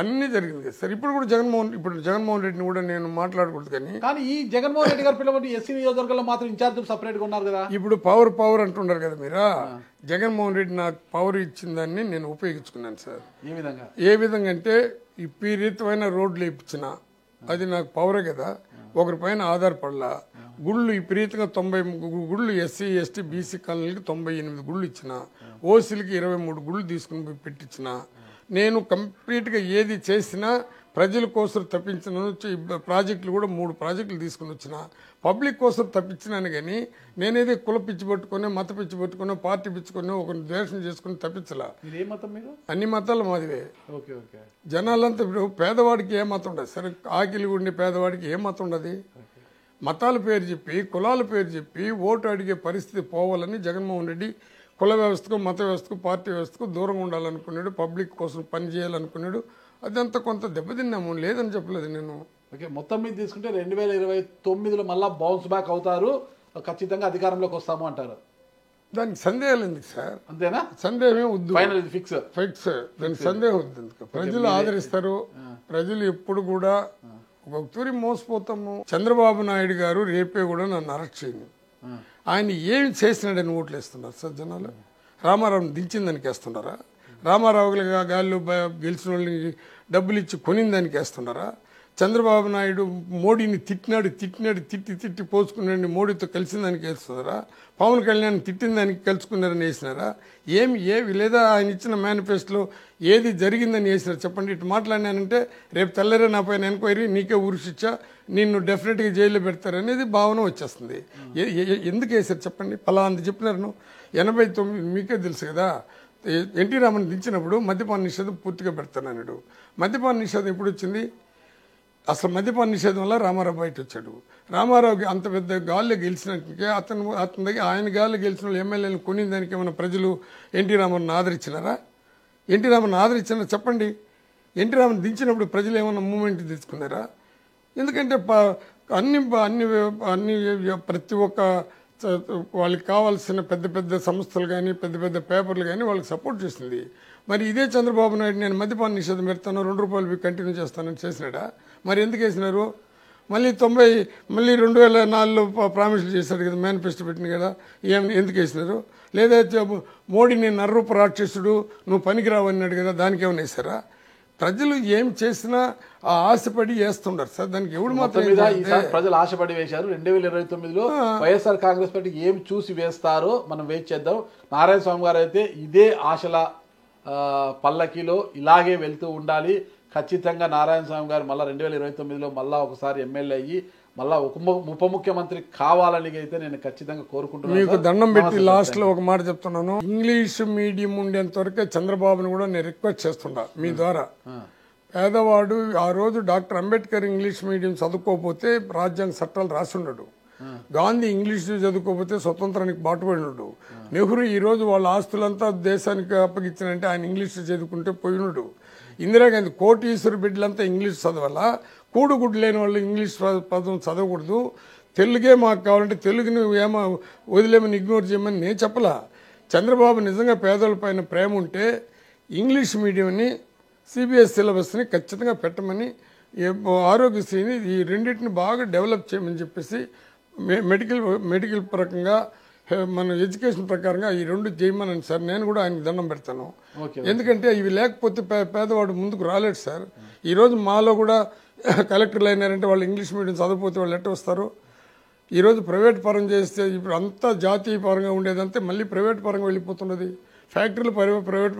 అన్నీ జరిగింది కదా సార్. ఇప్పుడు కూడా జగన్మోహన్ రెడ్డిని కూడా నేను మాట్లాడకూడదు. కానీ ఈ జగన్మోహన్ రెడ్డి గారు పిల్లబట్టి ఎస్సీ నియోజకవర్గంలో మాత్రం ఇన్ఛార్జ్ సపరేట్ గా ఉన్నారు కదా. ఇప్పుడు పవర్ అంటున్నారు కదా మీరా. జగన్మోహన్ రెడ్డి నాకు పవర్ ఇచ్చిన దాన్ని నేను ఉపయోగించుకున్నాను సార్. ఏ విధంగా అంటే విపరీతమైన రోడ్లు ఇప్పించిన అది నాకు పవరే కదా. ఒకరి పైన ఆధారపడలా. గుళ్ళు విపరీతంగా 90 గుళ్ళు ఎస్సీ ఎస్టీ బీసీ కాలనీలకి 98 గుళ్ళు ఇచ్చిన, ఓసీలకి 23 గుళ్ళు తీసుకుని పోయి పెట్టించిన. నేను కంప్లీట్గా ఏది చేసినా ప్రజల కోసం తప్పించిన. ప్రాజెక్టులు కూడా 3 ప్రాజెక్టులు తీసుకుని వచ్చిన, పబ్లిక్ కోసం తప్పించినాను. కానీ నేనేది కుల పిచ్చి పట్టుకుని, మత పిచ్చి పట్టుకుని, పార్టీ పిచ్చుకుని, ఒకరిని ద్వేషం చేసుకుని తప్పించలా. అన్ని మతాలు మాదివే. జనాలంతా పేదవాడికి ఏ మతం ఉండదు సరే. ఆకిలి ఉండే పేదవాడికి ఏ మతం ఉండదు. మతాల పేరు చెప్పి, కులాల పేరు చెప్పి ఓటు అడిగే పరిస్థితి పోవాలని జగన్మోహన్ రెడ్డి కుల వ్యవస్థకు, మత వ్యవస్థకు, పార్టీ వ్యవస్థకు దూరంగా ఉండాలనుకున్నాడు. పబ్లిక్ కోసం పని చేయాలనుకున్నాడు. అదంతా కొంత దెబ్బతిన్నాము, లేదని చెప్పలేదు నేను. ఓకే, మొత్తం మీద తీసుకుంటే 2029లో మళ్ళా బౌన్స్ బ్యాక్ అవుతారు, ఖచ్చితంగా అధికారంలోకి వస్తాము అంటారు. దానికి సందేహాలు ఎందుకు సార్? అంతేనా? సందేహమే వద్దు, ఫిక్స్. దానికి సందేహం వద్దు. ప్రజలు ఆదరిస్తారు. ప్రజలు ఎప్పుడు కూడా ఒక తూరి మోసపోతాము. చంద్రబాబు నాయుడు గారు రేపే కూడా నన్ను అరెస్ట్ చేయండి. ఆయన ఏమి చేసినాడని ఓట్లు వేస్తున్నారు సార్ జనాలు. రామారావుని దించిన దానికి వేస్తున్నారా? రామారావు గాళ్ళు గెలిచిన వాళ్ళని డబ్బులు ఇచ్చి కొనిన దానికి వేస్తున్నారా? చంద్రబాబు నాయుడు మోడీని తిట్టి పోసుకున్నాడు, మోడీతో కలిసిన దానికి వేస్తున్నారా? పవన్ కళ్యాణ్ తిట్టిన దానికి కలుసుకున్నారని వేసినారా? ఏవి లేదా ఆయన ఇచ్చిన మేనిఫెస్టోలో ఏది జరిగిందని వేసినారు చెప్పండి. ఇటు మాట్లాడినానంటే రేపు తెల్లరే నా పైన ఎంక్వైరీ, నీకే ఊరు శిక్ష, నిన్ను డెఫినెట్గా జైల్లో పెడతారనేది భావన వచ్చేస్తుంది. ఎందుకు వేశారు చెప్పండి? పలాంది చెప్పినారు. 89 మీకే తెలుసు కదా, ఎన్టీ రామన్ దించినప్పుడు మద్యపాన నిషేధం పూర్తిగా పెడతానన్నాడు. మద్యపాన నిషేధం ఎప్పుడు వచ్చింది? అసలు మద్యపాన నిషేధం వల్ల రామారావు బయట వచ్చాడు. రామారావుకి అంత పెద్ద గాల్లో గెలిచినట్టుకే అతని దగ్గర ఆయన గాల్లో గెలిచిన వాళ్ళు ఎమ్మెల్యేలను కొనిన దానికి ఏమైనా ప్రజలు ఎన్టీ రామన్ ఆదరించినారా? ఎన్టీ రామన్ ఆదరించినారా చెప్పండి. ఎన్టీ రామన్ దించినప్పుడు ప్రజలు ఏమైనా మూమెంట్ తీసుకున్నారా? ఎందుకంటే అన్ని ప్రతి ఒక్క వాళ్ళకి కావాల్సిన పెద్ద సంస్థలు కానీ పెద్ద పేపర్లు కానీ వాళ్ళకి సపోర్ట్ చేసింది. మరి ఇదే చంద్రబాబు నాయుడు నేను మద్యపాన నిషేధం పెడతాను, 2 రూపాయలు కంటిన్యూ చేస్తానని చేసినాడా? మరి ఎందుకు వేసినారు? మళ్ళీ 2004లో ప్రామిస్లు చేశాడు కదా, మేనిఫెస్టో పెట్టింది కదా, ఎందుకు వేసినారు? లేదా మోడీని నర్రూప రాక్షసుడు, నువ్వు పనికిరావు అన్నాడు కదా, దానికి ఏమైనా వేసారా? ప్రజలు ఏం చేసినా ఆ ఆశపడి వేస్తుండారు సార్. దానికి ఎవడు మాత్రం ప్రజలు ఆశపడి వేశారు. 2029లో వైఎస్ఆర్ కాంగ్రెస్ పార్టీ ఏం చూసి వేస్తారో మనం వెయిట్ చేద్దాం. నారాయణ స్వామి గారు అయితే ఇదే ఆశల పల్లకిలో ఇలాగే వెళ్తూ ఉండాలి. ఖచ్చితంగా నారాయణ స్వామి గారు మళ్ళీ 2029లో మళ్ళా ఒకసారి ఎమ్మెల్యే అయ్యి మళ్ళా ఉప ముఖ్యమంత్రి కావాలని అయితే నేను ఖచ్చితంగా కోరుకుంటున్నాను. మీకు దండం పెట్టి లాస్ట్ లో ఒక మాట చెప్తున్నాను. ఇంగ్లీష్ మీడియం ఉండేంత వరకే చంద్రబాబుని కూడా నేను రిక్వెస్ట్ చేస్తున్నా మీ ద్వారా. పేదవాడు ఆ రోజు డాక్టర్ అంబేద్కర్ ఇంగ్లీష్ మీడియం చదువుకోకపోతే రాజ్యాంగ చట్టాలు రాసున్నాడు. గాంధీ ఇంగ్లీష్ చదువుకోకపోతే స్వతంత్రానికి బాటుపడినాడు. నెహ్రూ ఈ రోజు వాళ్ళ ఆస్తులంతా దేశానికి అప్పగించానంటే ఆయన ఇంగ్లీష్ చదువుకుంటే పోయినాడు. ఇందిరాగాంధీ కోటీశ్వర బిడ్డలంతా ఇంగ్లీష్ చదవాలా? కూడుగుడ్డు లేని వాళ్ళు ఇంగ్లీష్ పదం చదవకూడదు. తెలుగే మాకు కావాలంటే తెలుగుని ఏమో వదిలేమని ఇగ్నోర్ చేయమని నేను చెప్పలా. చంద్రబాబు నిజంగా పేదల పైన ప్రేమ ఉంటే ఇంగ్లీష్ మీడియంని సిబిఎస్ సిలబస్ని ఖచ్చితంగా పెట్టమని, ఆరోగ్యశ్రీని ఈ రెండింటిని బాగా డెవలప్ చేయమని చెప్పేసి మెడికల్ పరంగా మన ఎడ్యుకేషన్ ప్రకారంగా ఈ రెండు చేయమని సార్ నేను కూడా ఆయనకు దండం పెడతాను. ఎందుకంటే ఇవి లేకపోతే పేదవాడు ముందుకు రాలేడు సార్. ఈరోజు మాలో కూడా కలెక్టర్లు అయినారంటే వాళ్ళు ఇంగ్లీష్ మీడియం చదవకపోతే వాళ్ళు ఎట్ట వస్తారు? ఈరోజు ప్రైవేట్ పరం చేస్తే ఇప్పుడు అంతా జాతీయ పరంగా ఉండేదంతే మళ్ళీ ప్రైవేట్ పరంగా వెళ్ళిపోతున్నది. ఫ్యాక్టరీలు ప్రైవేట్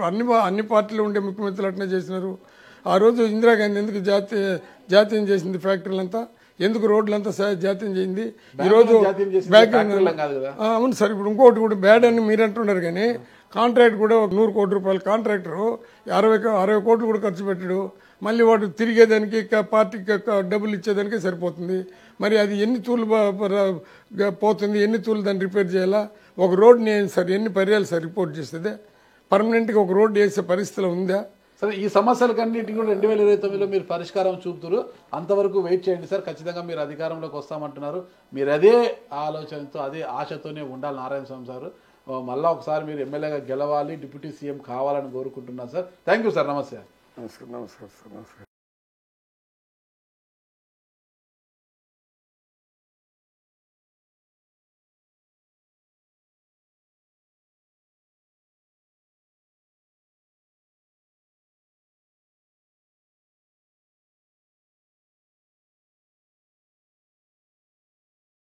అన్ని పార్టీలు ఉండే ముఖ్యమంత్రులు అట్నే చేసినారు. ఆ రోజు ఇందిరాగాంధీ ఎందుకు జాతీయం చేసింది ఫ్యాక్టరీలంతా, ఎందుకు రోడ్లంతా జాతీయం చేయింది? ఈరోజు అవును సార్. ఇప్పుడు ఇంకోటి కూడా బ్యాడ్ అని మీరు అంటున్నారు, కానీ కాంట్రాక్ట్ కూడా 100 కోట్ల రూపాయల కాంట్రాక్టరు 60 కోట్లు కూడా ఖర్చు పెట్టాడు. మళ్ళీ వాడు తిరిగేదానికి పార్టీకి డబ్బులు ఇచ్చేదానికే సరిపోతుంది. మరి అది ఎన్ని తూర్లు పోతుంది, ఎన్ని తూర్లు దాన్ని రిపేర్ చేయాలా? ఒక రోడ్ని సార్ ఎన్ని పర్యాలు సార్ రిపోర్ట్ చేస్తుంది? పర్మనెంట్గా ఒక రోడ్డు వేసే పరిస్థితిలో ఉందా? సరే, ఈ సమస్యలకన్నిటికీ కూడా 2029లో మీరు పరిష్కారం చూపుతారు, అంతవరకు వెయిట్ చేయండి సార్. ఖచ్చితంగా మీరు అధికారంలోకి వస్తామంటున్నారు. మీరు అదే ఆలోచనతో అదే ఆశతోనే ఉండాలి నారాయణ స్వామి సార్. మళ్ళీ ఒకసారి మీరు ఎమ్మెల్యేగా గెలవాలి, డిప్యూటీ సీఎం కావాలని కోరుకుంటున్నాను సార్. Thank you sir. నమస్తే. నమస్కారం సార్.